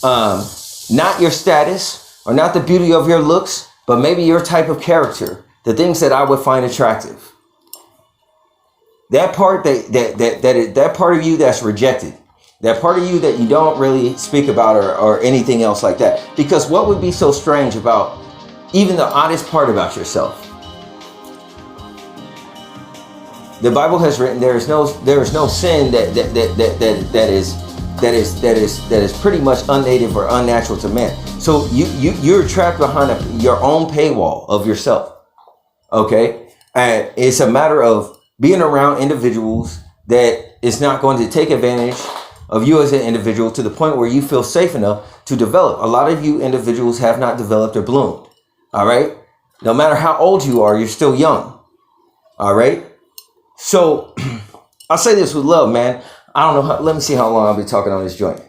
not your status or not the beauty of your looks, but maybe your type of character, the things that I would find attractive. That part that part of you that's rejected. That part of you that you don't really speak about or anything else like that. Because what would be so strange about even the oddest part about yourself? The Bible has written there is no sin that is pretty much unnative or unnatural to man. So you're trapped behind your own paywall of yourself. Okay? And it's a matter of being around individuals that is not going to take advantage of you as an individual to the point where you feel safe enough to develop. A lot of you individuals have not developed or bloomed. All right. No matter how old you are, you're still young. All right. So I'll say this with love, man. I don't know. Let me see how long I'll be talking on this joint.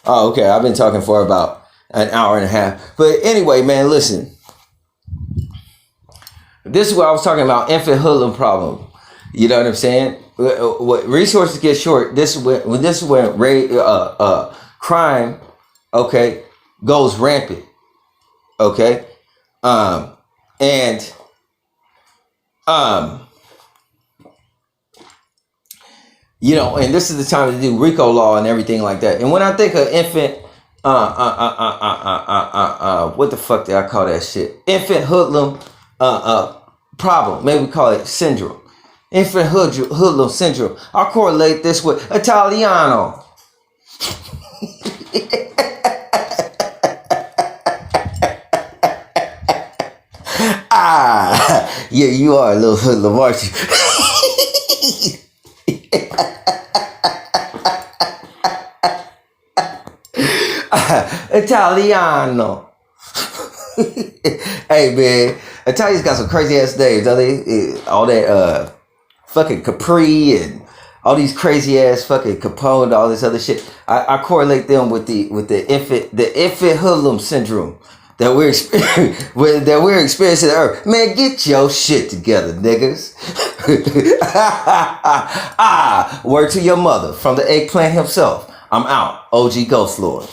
Oh, okay. I've been talking for about an hour and a half. But anyway, man, listen. This is what I was talking about, infant hoodlum problem. You know what I'm saying? What resources get short, this is when crime, okay, goes rampant. Okay? You know, and this is the time to do RICO law and everything like that. And when I think of infant, what the fuck did I call that shit? Infant hoodlum problem. Maybe we call it syndrome. Infant hoodlum syndrome. I'll correlate this with Italiano. Yeah, you are a little hoodlum, aren't you? Italiano. Hey man, Italians got some crazy ass names, don't they? All that fucking Capri and all these crazy ass fucking Capone, all this other shit. I correlate them with the infant hoodlum syndrome that we're experiencing on Earth. Man, get your shit together, niggas. Word to your mother from the eggplant himself. I'm out. OG ghostLore.